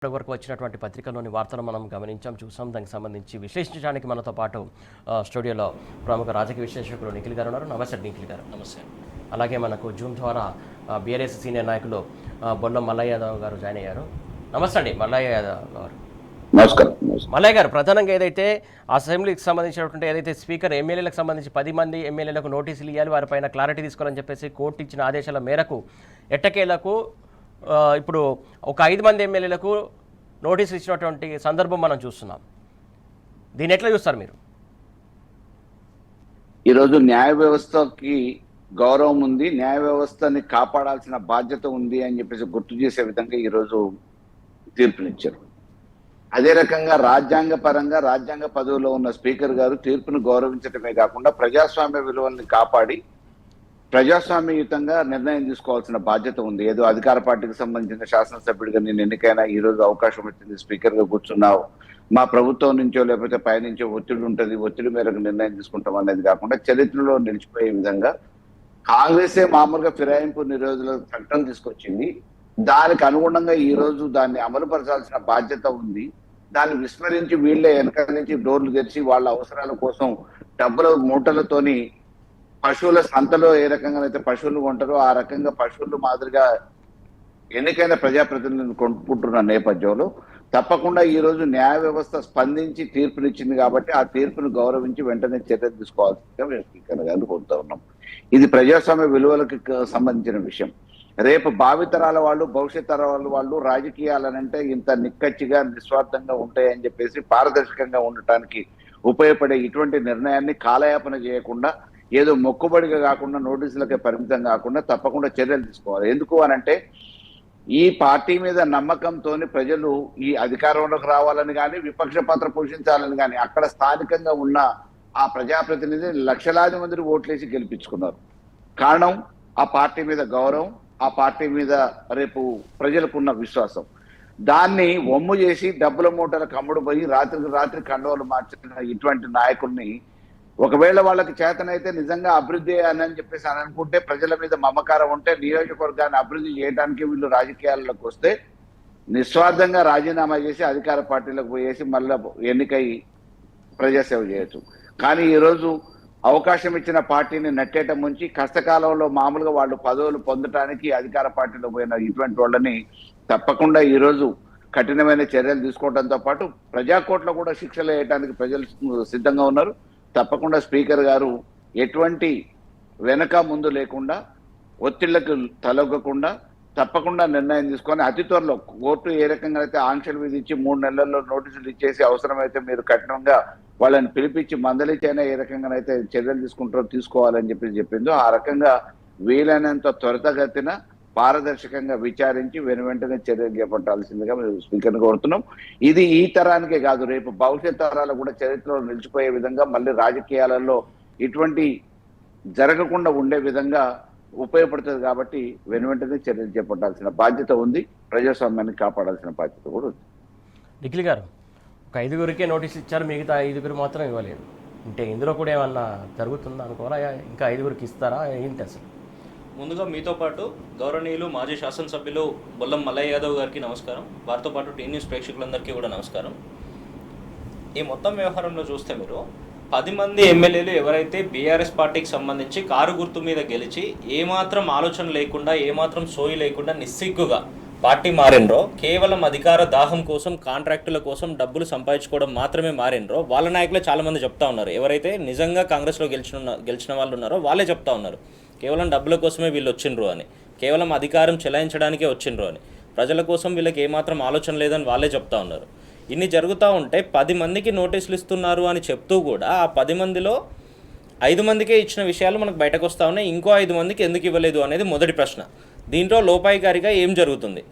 ఇప్పటివరకు వచ్చినటువంటి పత్రికల్లోని వార్తలు మనం గమనించాం, చూసాం. దానికి సంబంధించి విశ్లేషించడానికి మనతో పాటు స్టూడియోలో ప్రముఖ రాజకీయ విశ్లేషకులు నిఖిల్ గారు ఉన్నారు. నమస్తే నిఖిల్ గారు. నమస్తే. అలాగే మనకు జూమ్ ద్వారా బీఆర్ఎస్ సీనియర్ నాయకులు బొల్లం మల్లయ్య యాదవ్ గారు జాయిన్ అయ్యారు. నమస్తే అండి మల్లయ్య యాదవ్ గారు. నమస్కారం. మల్లయ్య గారు, ప్రధానంగా ఏదైతే అసెంబ్లీకి సంబంధించినటువంటి ఏదైతే స్పీకర్ ఎమ్మెల్యేలకు సంబంధించి 10 మంది ఎమ్మెల్యేలకు నోటీసులు ఇవ్వాలి, వారిపైన క్లారిటీ తీసుకోవాలని చెప్పేసి కోర్టు ఇచ్చిన ఆదేశాల మేరకు ఎట్టకేలకు ఇప్పుడు ఒక 5 మంది ఎమ్మెల్యేలకు నోటీసులు ఇచ్చినటువంటి సందర్భం మనం చూస్తున్నాం. దీన్ని ఎట్లా చూస్తారు మీరు? ఈరోజు న్యాయ వ్యవస్థకి గౌరవం ఉంది, న్యాయ వ్యవస్థని కాపాడాల్సిన బాధ్యత ఉంది అని చెప్పేసి గుర్తు చేసే విధంగా ఈరోజు తీర్పునిచ్చారు. అదే రకంగా రాజ్యాంగ పరంగా రాజ్యాంగ పదవిలో ఉన్న స్పీకర్ గారు తీర్పును గౌరవించడమే కాకుండా ప్రజాస్వామ్య విలువల్ని కాపాడి ప్రజాస్వామ్యయుతంగా నిర్ణయం తీసుకోవాల్సిన బాధ్యత ఉంది. ఏదో అధికార పార్టీకి సంబంధించిన శాసనసభ్యుడిగా నేను ఎన్నికైనా ఈ రోజు అవకాశం వచ్చింది, స్పీకర్ గా కూర్చున్నావు, మా ప్రభుత్వం నుంచో లేకపోతే పైనుంచో ఒత్తిడి ఉంటుంది, ఒత్తిడి మేరకు నిర్ణయం తీసుకుంటాం అనేది కాకుండా చరిత్రలో నిలిచిపోయే విధంగా కాంగ్రెసే మామూలుగా ఫిరాయింపు నిరోధుల చట్టం తీసుకొచ్చింది. దానికి అనుగుణంగా ఈ రోజు దాన్ని అమలుపరచాల్సిన బాధ్యత ఉంది. దాన్ని విస్మరించి వీళ్ళే వెనక నుంచి డోర్లు తెరిచి వాళ్ళ అవసరాల కోసం డబ్బుల మూటలతోని పశువుల సంతలో ఏ రకంగా అయితే పశువులు కొంటారో ఆ రకంగా పశువులు మాదిరిగా ఎన్నికైన ప్రజాప్రతినిధులను కొనుక్కుంటున్న నేపథ్యంలో తప్పకుండా ఈ రోజు న్యాయ వ్యవస్థ స్పందించి తీర్పునిచ్చింది కాబట్టి ఆ తీర్పును గౌరవించి వెంటనే చర్యలు తీసుకోవాల్సిందిగా మేము స్పీకర్ గారిని కోరుతా ఉన్నాం. ఇది ప్రజాస్వామ్య విలువలకు సంబంధించిన విషయం. రేపు భావితరాల వాళ్ళు, భవిష్యత్ తరాల వాళ్ళు రాజకీయాలనంటే ఇంత నిక్కచ్చిగా నిస్వార్థంగా ఉంటాయని చెప్పేసి పారదర్శకంగా ఉండటానికి ఉపయోగపడే ఇటువంటి నిర్ణయాన్ని కాలయాపన చేయకుండా ఏదో మొక్కుబడిగా కాకుండా నోటీసులకే పరిమితం కాకుండా తప్పకుండా చర్యలు తీసుకోవాలి. ఎందుకు అనంటే ఈ పార్టీ మీద నమ్మకంతో ప్రజలు ఈ అధికారంలోకి రావాలని కానీ విపక్ష పాత్ర పోషించాలని కానీ అక్కడ స్థానికంగా ఉన్న ఆ ప్రజాప్రతినిధి లక్షలాది మంది ఓట్లేసి గెలిపించుకున్నారు. కారణం ఆ పార్టీ మీద గౌరవం, ఆ పార్టీ మీద రేపు ప్రజలకున్న విశ్వాసం. దాన్ని ఒమ్ము చేసి డబ్బుల మూటల కమ్ముడు పోయి రాత్రికి రాత్రి కండవలు మార్చిన ఇటువంటి నాయకుల్ని ఒకవేళ వాళ్ళకి చేతనైతే నిజంగా అభివృద్ధి అని చెప్పేసి అని అనుకుంటే, ప్రజల మీద మమకారం ఉంటే నియోజకవర్గాన్ని అభివృద్ధి చేయడానికి వీళ్ళు రాజకీయాల్లోకి వస్తే నిస్వార్థంగా రాజీనామా చేసి అధికార పార్టీలకు పోయేసి మళ్ళీ ఎన్నికై ప్రజాసేవ చేయొచ్చు. కానీ ఈరోజు అవకాశం ఇచ్చిన పార్టీని నట్టేట ముంచి కష్టకాలంలో మామూలుగా వాళ్ళు పదవులు పొందటానికి అధికార పార్టీలో పోయిన ఇటువంటి వాళ్ళని తప్పకుండా ఈరోజు కఠినమైన చర్యలు తీసుకోవడంతో పాటు ప్రజాకోర్టులో కూడా శిక్షలు వేయడానికి ప్రజలు సిద్ధంగా ఉన్నారు. తప్పకుండా స్పీకర్ గారు ఎటువంటి వెనక ముందు లేకుండా ఒత్తిళ్లకు తలొగ్గకుండా తప్పకుండా నిర్ణయం తీసుకొని అతి త్వరలో కోర్టు ఏ రకంగా అయితే ఆంక్షలు విధించి 3 నెలల్లో నోటీసులు ఇచ్చేసి అవసరమైతే మీరు కఠినంగా వాళ్ళని పిలిపించి మందలించైనా ఏ రకంగానైతే చర్యలు తీసుకుంటారో తీసుకోవాలని చెప్పిందో ఆ రకంగా వీలైనంత త్వరితగతిన పారదర్శకంగా విచారించి వెంటనే చర్యలు చేపట్టాల్సిందిగా మేము స్పీకర్ని కోరుతున్నాం. ఇది ఈ తరానికే కాదు, రేపు భవిష్యత్ తరాలు కూడా చరిత్రలో నిలిచిపోయే విధంగా మళ్ళీ రాజకీయాలలో ఇటువంటి జరగకుండా ఉండే విధంగా ఉపయోగపడుతుంది. కాబట్టి వెంటనే చర్యలు చేపట్టాల్సిన బాధ్యత ఉంది, ప్రజాస్వామ్యాన్ని కాపాడాల్సిన బాధ్యత కూడా ఉంది. నిఖిల్ గారు, ఒక 5గురికే నోటీస్ ఇచ్చారు, మిగతా 5గురు మాత్రం ఇవ్వలేదు. అంటే ఇందులో కూడా ఏమన్నా జరుగుతుందా అనుకోవాలా? ఇంకా 5గురికి ఇస్తారా ఏంటి అసలు? ముందుగా మీతో పాటు గౌరవనీయులు మాజీ శాసనసభ్యులు బొల్లం మల్లయ్య యాదవ్ గారికి నమస్కారం. వారితో పాటు టీ న్యూస్ ప్రేక్షకులందరికీ కూడా నమస్కారం. ఈ మొత్తం వ్యవహారంలో చూస్తే మీరు 10 మంది ఎమ్మెల్యేలు ఎవరైతే బీఆర్ఎస్ పార్టీకి సంబంధించి కారు గుర్తు మీద గెలిచి ఏమాత్రం ఆలోచన లేకుండా, ఏమాత్రం సోయి లేకుండా నిస్సిగ్గుగా పార్టీ మారినరో, కేవలం అధికార దాహం కోసం, కాంట్రాక్టుల కోసం డబ్బులు సంపాదించుకోవడం మాత్రమే మారినరో, వాళ్ళ నాయకులే చాలామంది చెప్తా ఉన్నారు. ఎవరైతే నిజంగా కాంగ్రెస్లో గెలిచిన వాళ్ళు ఉన్నారో వాళ్ళే చెప్తా ఉన్నారు, కేవలం డబ్బుల కోసమే వీళ్ళు వచ్చిండ్రు అని, కేవలం అధికారం చెలాయించడానికే వచ్చిండ్రు అని, ప్రజల కోసం వీళ్ళకి ఏమాత్రం ఆలోచన లేదని వాళ్ళే చెప్తా ఉన్నారు. ఇన్ని జరుగుతూ ఉంటే 10 మందికి నోటీసులు ఇస్తున్నారు అని చెప్తూ కూడా ఆ 10 మందిలో 5 మందికే ఇచ్చిన విషయాలు మనకు బయటకు వస్తూ ఉన్నాయి. ఇంకో 5 మందికి ఎందుకు ఇవ్వలేదు అనేది మొదటి ప్రశ్న. దీంట్లో లోపాయికారిగా ఏం జరుగుతుంది?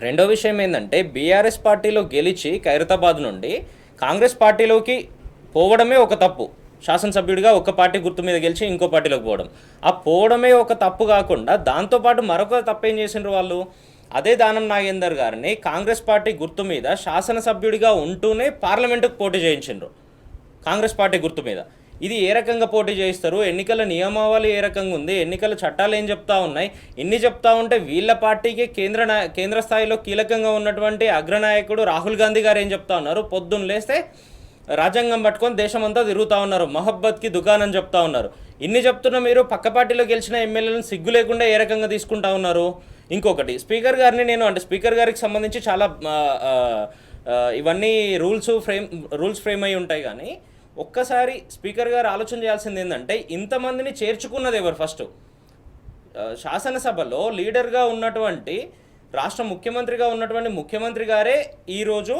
రెండో విషయం ఏంటంటే, బీఆర్ఎస్ పార్టీలో గెలిచి ఖైరతాబాద్ నుండి కాంగ్రెస్ పార్టీలోకి పోవడమే ఒక తప్పు. శాసనసభ్యుడిగా ఒక పార్టీ గుర్తు మీద గెలిచి ఇంకో పార్టీలోకి పోవడం, ఆ పోవడమే ఒక తప్పు కాకుండా దాంతోపాటు మరొక తప్పు ఏం చేసిండ్రు వాళ్ళు? అదే దానం నాగేందర్ గారిని కాంగ్రెస్ పార్టీ గుర్తు మీద శాసనసభ్యుడిగా ఉంటూనే పార్లమెంటుకు పోటీ చేయించిండ్రు కాంగ్రెస్ పార్టీ గుర్తు మీద. ఇది ఏ రకంగా పోటీ చేయిస్తారు, ఎన్నికల నియమావళి ఏ రకంగా ఉంది, ఎన్నికల చట్టాలు ఏం చెప్తా ఉన్నాయి, ఇన్ని చెప్తా ఉంటే వీళ్ళ పార్టీకి కేంద్ర స్థాయిలో కీలకంగా ఉన్నటువంటి అగ్రనాయకుడు రాహుల్ గాంధీ గారు ఏం చెప్తా ఉన్నారు, పొద్దున్న లేస్తే రాజ్యాంగం పట్టుకొని దేశమంతా తిరుగుతూ ఉన్నారు, మొహబ్బత్కి దుకాణం చెప్తా ఉన్నారు. ఇన్ని చెప్తున్న మీరు పక్క పార్టీలో గెలిచిన ఎమ్మెల్యేలను సిగ్గు లేకుండా ఏ రకంగా తీసుకుంటా ఉన్నారు. ఇంకొకటి స్పీకర్ గారిని నేను అంటే స్పీకర్ గారికి సంబంధించి చాలా ఇవన్నీ రూల్స్ ఫ్రేమ్ అయి ఉంటాయి, కానీ ఒక్కసారి స్పీకర్ గారు ఆలోచన చేయాల్సింది ఏంటంటే ఇంతమందిని చేర్చుకున్నది ఎవరు? ఫస్ట్ శాసనసభలో లీడర్గా ఉన్నటువంటి రాష్ట్ర ముఖ్యమంత్రిగా ఉన్నటువంటి ముఖ్యమంత్రి గారే ఈరోజు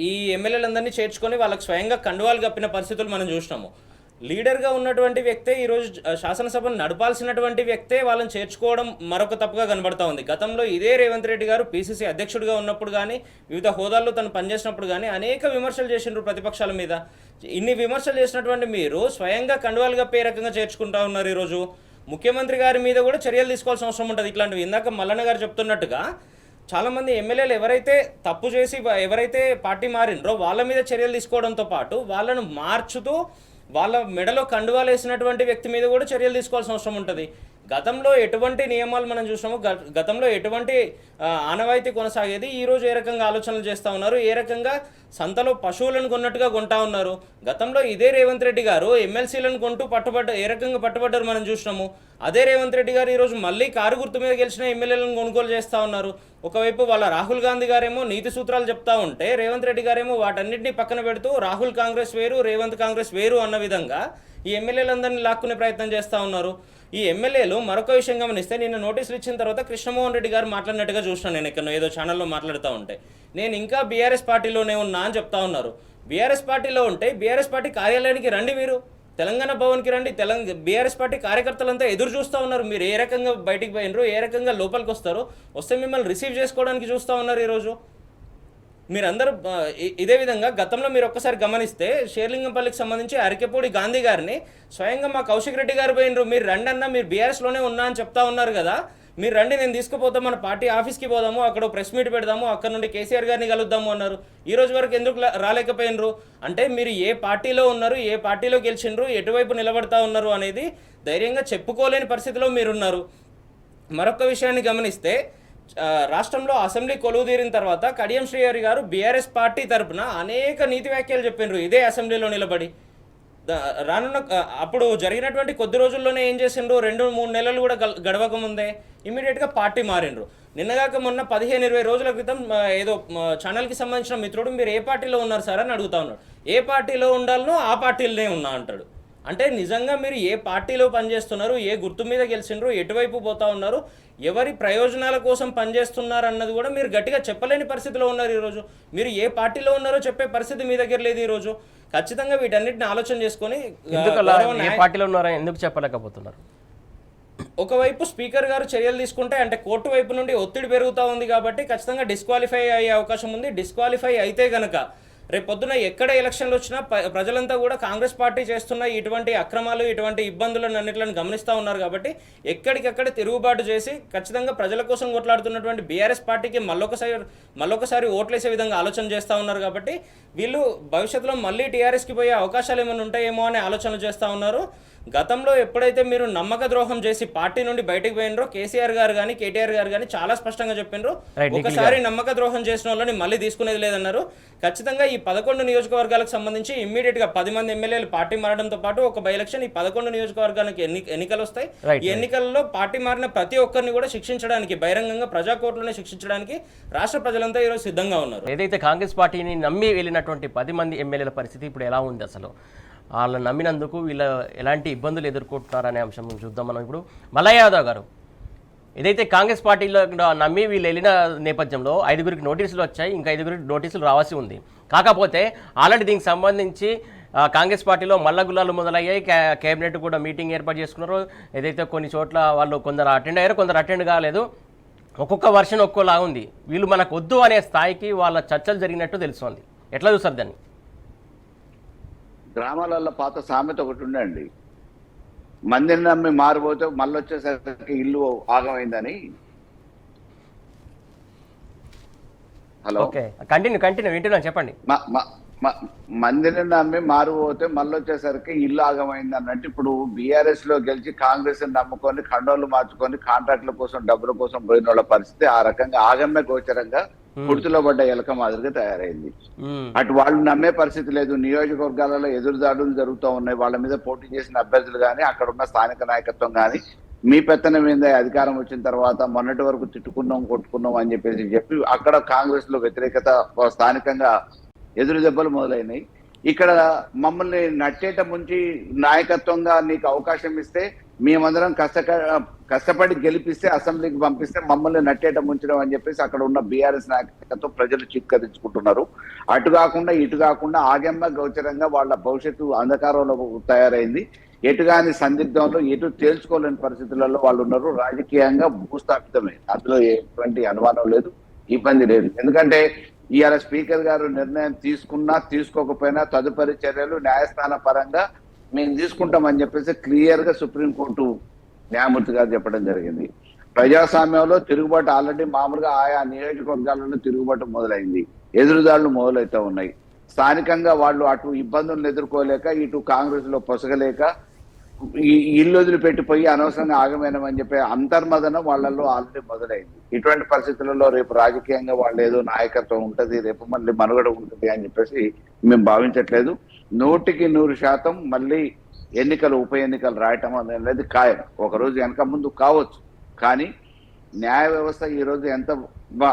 ఈ ఎమ్మెల్యేలందరినీ చేర్చుకొని వాళ్ళకి స్వయంగా కండువాలు కప్పిన పరిస్థితులు మనం చూసినాము. లీడర్గా ఉన్నటువంటి వ్యక్తే ఈరోజు శాసనసభను నడపాల్సినటువంటి వ్యక్తే వాళ్ళని చేర్చుకోవడం మరొక తప్పుగా కనబడతా ఉంది. గతంలో ఇదే రేవంత్ రెడ్డి గారు పీసీసీ అధ్యక్షుడిగా ఉన్నప్పుడు కానీ వివిధ హోదాల్లో తను పనిచేసినప్పుడు కానీ అనేక విమర్శలు చేసిండ్రు ప్రతిపక్షాల మీద. ఇన్ని విమర్శలు చేసినటువంటి మీరు స్వయంగా కండువాలు కప్పే రకంగా చేర్చుకుంటా ఉన్నారు. ఈరోజు ముఖ్యమంత్రి గారి మీద కూడా చర్యలు తీసుకోవాల్సిన అవసరం ఉంటుంది. ఇట్లాంటివి ఇందాక మల్లన్న గారు చెప్తున్నట్టుగా చాలామంది ఎమ్మెల్యేలు ఎవరైతే తప్పు చేసి ఎవరైతే పార్టీ మారినరో వాళ్ళ మీద చర్యలు తీసుకోవడంతో పాటు వాళ్ళను మార్చుతూ వాళ్ళ మెడలో కండువాలు వేసినటువంటి వ్యక్తి మీద కూడా చర్యలు తీసుకోవాల్సిన అవసరం ఉంటుంది. గతంలో ఎటువంటి నియమాలు మనం చూసాము, గతంలో ఎటువంటి ఆనవాయితీ కొనసాగేది, ఈరోజు ఏ రకంగా ఆలోచనలు చేస్తూ ఉన్నారు, ఏ రకంగా సంతలో పశువులను కొన్నట్టుగా కొంటా ఉన్నారు. గతంలో ఇదే రేవంత్ రెడ్డి గారు ఎమ్మెల్సీలను కొంటూ ఏ రకంగా పట్టుబడ్డారు మనం చూసినాము. అదే రేవంత్ రెడ్డి గారు ఈరోజు మళ్ళీ కారు గుర్తు మీద గెలిచిన ఎమ్మెల్యేలను కొనుగోలు చేస్తూ ఉన్నారు. ఒకవైపు వాళ్ళ రాహుల్ గాంధీ గారేమో నీతి సూత్రాలు చెప్తా ఉంటే రేవంత్ రెడ్డి గారేమో వాటన్నింటినీ పక్కన పెడుతూ రాహుల్ కాంగ్రెస్ వేరు, రేవంత్ కాంగ్రెస్ వేరు అన్న విధంగా ఈ ఎమ్మెల్యేలందరినీ లాక్కునే ప్రయత్నం చేస్తూ ఉన్నారు. ఈ ఎమ్మెల్యేలు మరొక విషయం గమనిస్తే నిన్న నోటీసులు ఇచ్చిన తర్వాత కృష్ణమోహన్ రెడ్డి గారు మాట్లాడినట్టుగా చూసినాను. నేను ఇక్కడ ఏదో ఛానల్లో మాట్లాడుతూ ఉంటే నేను ఇంకా బీఆర్ఎస్ పార్టీలోనే ఉన్నా అని చెప్తా ఉన్నారు. బీఆర్ఎస్ పార్టీలో ఉంటే బీఆర్ఎస్ పార్టీ కార్యాలయానికి రండి, మీరు తెలంగాణ భవన్కి రండి. బీఆర్ఎస్ పార్టీ కార్యకర్తలంతా ఎదురు చూస్తూ ఉన్నారు. మీరు ఏ రకంగా బయటికి పోయినరు, ఏ రకంగా లోపలికి వస్తే మిమ్మల్ని రిసీవ్ చేసుకోవడానికి చూస్తూ ఉన్నారు. ఈరోజు మీరందరూ ఇదే విధంగా గతంలో మీరు ఒక్కసారి గమనిస్తే షేర్లింగంపల్లికి సంబంధించి అరికెపూడి గాంధీ గారిని స్వయంగా మా కౌశిక్ రెడ్డి గారు పోయినరు. మీరు రండి అన్న, మీరు బీఆర్ఎస్లోనే ఉన్నా అని చెప్తా ఉన్నారు కదా, మీరు రండి, నేను తీసుకుపోతాం, మన పార్టీ ఆఫీస్కి పోదాము, అక్కడ ప్రెస్ మీట్ పెడదాము, అక్కడ నుండి కేసీఆర్ గారిని కలుద్దాము అన్నారు. ఈ రోజు వరకు ఎందుకు రాలేకపోయినరు? అంటే మీరు ఏ పార్టీలో ఉన్నారు, ఏ పార్టీలో గెలిచిండ్రు, ఎటువైపు నిలబడతా ఉన్నారు అనేది ధైర్యంగా చెప్పుకోలేని పరిస్థితిలో మీరున్నారు. మరొక విషయాన్ని గమనిస్తే రాష్ట్రంలో అసెంబ్లీ కొలువు తీరిన తర్వాత కడియం శ్రీహరి గారు బీఆర్ఎస్ పార్టీ తరఫున అనేక నీతి వ్యాఖ్యలు చెప్పినారు ఇదే అసెంబ్లీలో నిలబడి. రానున్న అప్పుడు జరిగినటువంటి కొద్ది రోజుల్లోనే ఏం చేసిండ్రు, 2-3 నెలలు కూడా గడవకముందే ఇమీడియట్గా పార్టీ మారిండ్రు. నిన్నగాక మొన్న 15-20 రోజుల క్రితం ఏదో ఛానల్కి సంబంధించిన మిత్రుడు మీరు ఏ పార్టీలో ఉన్నారు సార్ అని అడుగుతా ఉన్నాడు. ఏ పార్టీలో ఉండాలనో ఆ పార్టీలోనే ఉన్నా అంటాడు. అంటే నిజంగా మీరు ఏ పార్టీలో పనిచేస్తున్నారు, ఏ గుర్తు మీద గెలిచిండ్రు, ఎటువైపు పోతా ఉన్నారు, ఎవరి ప్రయోజనాల కోసం పనిచేస్తున్నారు అన్నది కూడా మీరు గట్టిగా చెప్పలేని పరిస్థితిలో ఉన్నారు. ఈరోజు మీరు ఏ పార్టీలో ఉన్నారో చెప్పే పరిస్థితి మీ దగ్గర లేదు. ఈరోజు ఖచ్చితంగా వీటన్నిటిని ఆలోచన చేసుకొని పార్టీలో ఉన్నారా ఎందుకు చెప్పలేకపోతున్నారు? ఒకవైపు స్పీకర్ గారు చర్యలు తీసుకుంటే అంటే కోర్టు వైపు నుండి ఒత్తిడి పెరుగుతూ ఉంది కాబట్టి ఖచ్చితంగా డిస్క్వాలిఫై అయ్యే అవకాశం ఉంది. డిస్క్వాలిఫై అయితే గనక రేపు పొద్దున ఎక్కడ ఎలక్షన్లు వచ్చినా ప్రజలంతా కూడా కాంగ్రెస్ పార్టీ చేస్తున్న ఇటువంటి అక్రమాలు, ఇటువంటి ఇబ్బందులను అన్నిట్లను గమనిస్తూ ఉన్నారు కాబట్టి ఎక్కడికక్కడ తిరుగుబాటు చేసి ఖచ్చితంగా ప్రజల కోసం కొట్లాడుతున్నటువంటి బీఆర్ఎస్ పార్టీకి మళ్ళొకసారి ఓట్లేసే విధంగా ఆలోచన చేస్తూ ఉన్నారు. కాబట్టి వీళ్ళు భవిష్యత్తులో మళ్ళీ టీఆర్ఎస్కి పోయే అవకాశాలు ఏమైనా ఉంటాయేమో అనే ఆలోచనలు చేస్తూ ఉన్నారు. గతంలో ఎప్పుడైతే మీరు నమ్మక ద్రోహం చేసి పార్టీ నుండి బయటకు పోయినరో కేసీఆర్ గారు కానీ కేటీఆర్ గారు కానీ చాలా స్పష్టంగా చెప్పినారు, ఒకసారి నమ్మక ద్రోహం చేసిన వాళ్ళని మళ్ళీ తీసుకునేది లేదన్నారు. ఖచ్చితంగా ఈ 11 నియోజకవర్గాలకు సంబంధించి ఇమ్మీడియట్గా 10 మంది ఎమ్మెల్యేలు పార్టీ మారడంతో పాటు ఒక బై ఎలక్షన్, ఈ 11 నియోజకవర్గానికి ఎన్నికలు వస్తాయి. ఈ ఎన్నికల్లో పార్టీ మారిన ప్రతి ఒక్కరిని కూడా శిక్షించడానికి, బహిరంగంగా ప్రజాకోర్టులోనే శిక్షించడానికి రాష్ట్ర ప్రజలంతా ఈరోజు సిద్ధంగా ఉన్నారు. ఏదైతే కాంగ్రెస్ పార్టీని నమ్మి వెళ్ళినటువంటి 10 మంది ఎమ్మెల్యేల పరిస్థితి ఇప్పుడు ఎలా ఉంది, అసలు వాళ్ళని నమ్మినందుకు వీళ్ళు ఎలాంటి ఇబ్బందులు ఎదుర్కొంటున్నారనే అంశం చూద్దాం మనం ఇప్పుడు. మల్లయ్య యాదవ్ గారు, ఏదైతే కాంగ్రెస్ పార్టీలో నమ్మి వీళ్ళు వెళ్ళిన నేపథ్యంలో 5గురికి నోటీసులు వచ్చాయి, ఇంకా 5గురికి నోటీసులు రావాల్సి ఉంది. కాకపోతే ఆల్రెడీ దీనికి సంబంధించి కాంగ్రెస్ పార్టీలో మల్లగుల్లాలు మొదలయ్యాయి. కేబినెట్ కూడా మీటింగ్ ఏర్పాటు చేసుకున్నారు. ఏదైతే కొన్ని చోట్ల వాళ్ళు కొందరు అటెండ్ అయ్యారు, కొందరు అటెండ్ కాలేదు. ఒక్కొక్క వర్షన్ ఒక్కోలా ఉంది. వీళ్ళు మనకు వద్దు అనే స్థాయికి వాళ్ళ చర్చలు జరిగినట్టు తెలుస్తుంది. ఎట్లా చూస్తారు దాన్ని? గ్రామాలలో పాత సామెత ఒకటి ఉండండి, మందిని నమ్మి మారిపోతే మళ్ళీ వచ్చేసరికి ఇల్లు ఆగమైందని. హలో, కంటిన్యూ వింటున్నాను, చెప్పండి. మందిని నమ్మి మారిపోతే మళ్ళీ వచ్చేసరికి ఇల్లు ఆగమైంది అన్నట్టు ఇప్పుడు బీఆర్ఎస్ లో గెలిచి కాంగ్రెస్ నమ్ముకొని ఖండోలు మార్చుకొని కాంట్రాక్ట్ల కోసం డబ్బుల కోసం పోయిన వాళ్ళ పరిస్థితి ఆ రకంగా ఆగమ్య గోచరంగా కుర్తిలో పడ్డ ఎలక మాదిరిగా తయారైంది. అటు వాళ్ళు నమ్మే పరిస్థితి లేదు. నియోజకవర్గాలలో ఎదురుదాడులు జరుగుతూ ఉన్నాయి. వాళ్ళ మీద పోటీ చేసిన అభ్యర్థులు కానీ అక్కడ ఉన్న స్థానిక నాయకత్వం కానీ మీ పెత్తనం మీద అధికారం వచ్చిన తర్వాత మొన్నటి వరకు తిట్టుకున్నాం కొట్టుకున్నాం అని చెప్పి అక్కడ కాంగ్రెస్ లో వ్యతిరేకత స్థానికంగా ఎదురు దెబ్బలు మొదలైనాయి. ఇక్కడ మమ్మల్ని నట్టేట ముంచి నాయకత్వంగా నీకు అవకాశం ఇస్తే మేమందరం కష్టపడి గెలిపిస్తే అసెంబ్లీకి పంపిస్తే మమ్మల్ని నట్టేట ముంచడం అని చెప్పేసి అక్కడ ఉన్న బీఆర్ఎస్ నాయకత్వం ప్రజలు చిత్కరించుకుంటున్నారు. అటు కాకుండా ఇటు కాకుండా ఆగమ్య గోచరంగా వాళ్ళ భవిష్యత్తు అంధకారంలో తయారైంది. ఎటుగాని సందిగ్ధంలో ఎటు తేల్చుకోలేని పరిస్థితులలో వాళ్ళు ఉన్నారు. రాజకీయంగా భూస్థాపితమే, అందులో ఎటువంటి అనుమానం లేదు, ఇబ్బంది లేదు. ఎందుకంటే ఇవాళ స్పీకర్ గారు నిర్ణయం తీసుకున్నా తీసుకోకపోయినా తదుపరి చర్యలు న్యాయస్థాన పరంగా మేము తీసుకుంటామని చెప్పేసి క్లియర్ గా సుప్రీంకోర్టు న్యాయమూర్తి గారు చెప్పడం జరిగింది. ప్రజాస్వామ్యంలో తిరుగుబాటు ఆల్రెడీ మామూలుగా ఆయా నియోజకవర్గాలలో తిరుగుబాటు మొదలైంది, ఎదురుదాడులు మొదలైతే ఉన్నాయి. స్థానికంగా వాళ్ళు అటు ఇబ్బందులను ఎదుర్కోలేక ఇటు కాంగ్రెస్ లో పొసగలేక ఈ ఇల్లు వదిలిపెట్టిపోయి అనవసరంగా ఆగమేనమని చెప్పే అంతర్మదనం వాళ్ళల్లో ఆల్రెడీ మొదలైంది. ఇటువంటి పరిస్థితులలో రేపు రాజకీయంగా వాళ్ళు ఏదో నాయకత్వం ఉంటది, రేపు మళ్ళీ మనుగడ ఉంటుంది అని చెప్పేసి మేము భావించట్లేదు. 100% మళ్ళీ ఎన్నికలు ఉప ఎన్నికలు రాయటం అనేది ఖాయం. ఒకరోజు వెనక ముందు కావచ్చు, కానీ న్యాయ వ్యవస్థ ఈ రోజు ఎంత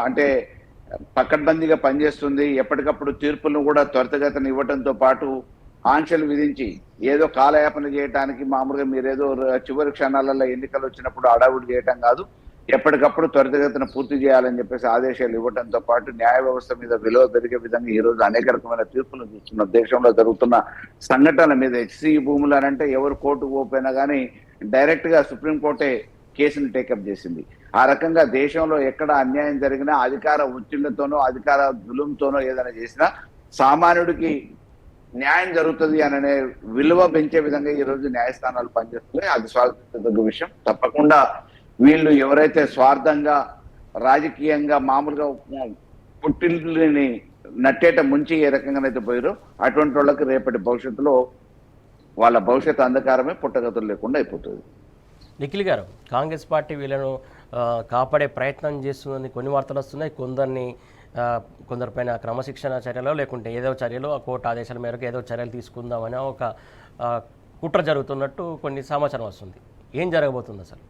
అంటే పకడ్బందీగా పనిచేస్తుంది. ఎప్పటికప్పుడు తీర్పులను కూడా త్వరితగతిన ఇవ్వడంతో పాటు ఆంక్షలు విధించి ఏదో కాలయాపన చేయడానికి మామూలుగా మీరేదో చివరి క్షణాలలో ఎన్నికలు వచ్చినప్పుడు అడావుడి చేయటం కాదు, ఎప్పటికప్పుడు త్వరితగతిన పూర్తి చేయాలని చెప్పేసి ఆదేశాలు ఇవ్వడంతో పాటు న్యాయ వ్యవస్థ మీద విలువ పెరిగే విధంగా ఈ రోజు అనేక రకమైన తీర్పులు చూస్తున్న దేశంలో జరుగుతున్న సంఘటనల మీద హెచ్సి భూములు అంటే ఎవరు కోర్టుకు పోయినా కానీ డైరెక్ట్ గా సుప్రీంకోర్టే కేసును టేకప్ చేసింది. ఆ రకంగా దేశంలో ఎక్కడ అన్యాయం జరిగినా అధికార ఒత్తిళ్లతోనో అధికార దులంతోనో ఏదైనా చేసినా సామాన్యుడికి న్యాయం జరుగుతుంది అనే విలువ పెంచే విధంగా ఈ రోజు న్యాయస్థానాలు పనిచేస్తున్నాయి. అది స్వాగతించదగ్గ విషయం. తప్పకుండా వీళ్ళు ఎవరైతే స్వార్థంగా రాజకీయంగా మామూలుగా పుట్టిల్ని నట్టేట ముంచి ఏ రకంగానైతే పోయారో అటువంటి వాళ్ళకి రేపటి భవిష్యత్తులో వాళ్ళ భవిష్యత్తు అంధకారమే పుట్టగతులు లేకుండా అయిపోతుంది. నిఖిల్ గారు, కాంగ్రెస్ పార్టీ వీళ్ళను కాపాడే ప్రయత్నం చేస్తుందని కొన్ని వార్తలు వస్తున్నాయి. కొందరిపైన క్రమశిక్షణ చర్యలో లేకుంటే ఏదో చర్యలు ఆ కోర్టు ఆదేశాల మేరకు ఏదో చర్యలు తీసుకుందామని ఒక కుట్ర జరుగుతున్నట్టు కొన్ని సమాచారం వస్తుంది. ఏం జరగబోతుంది అసలు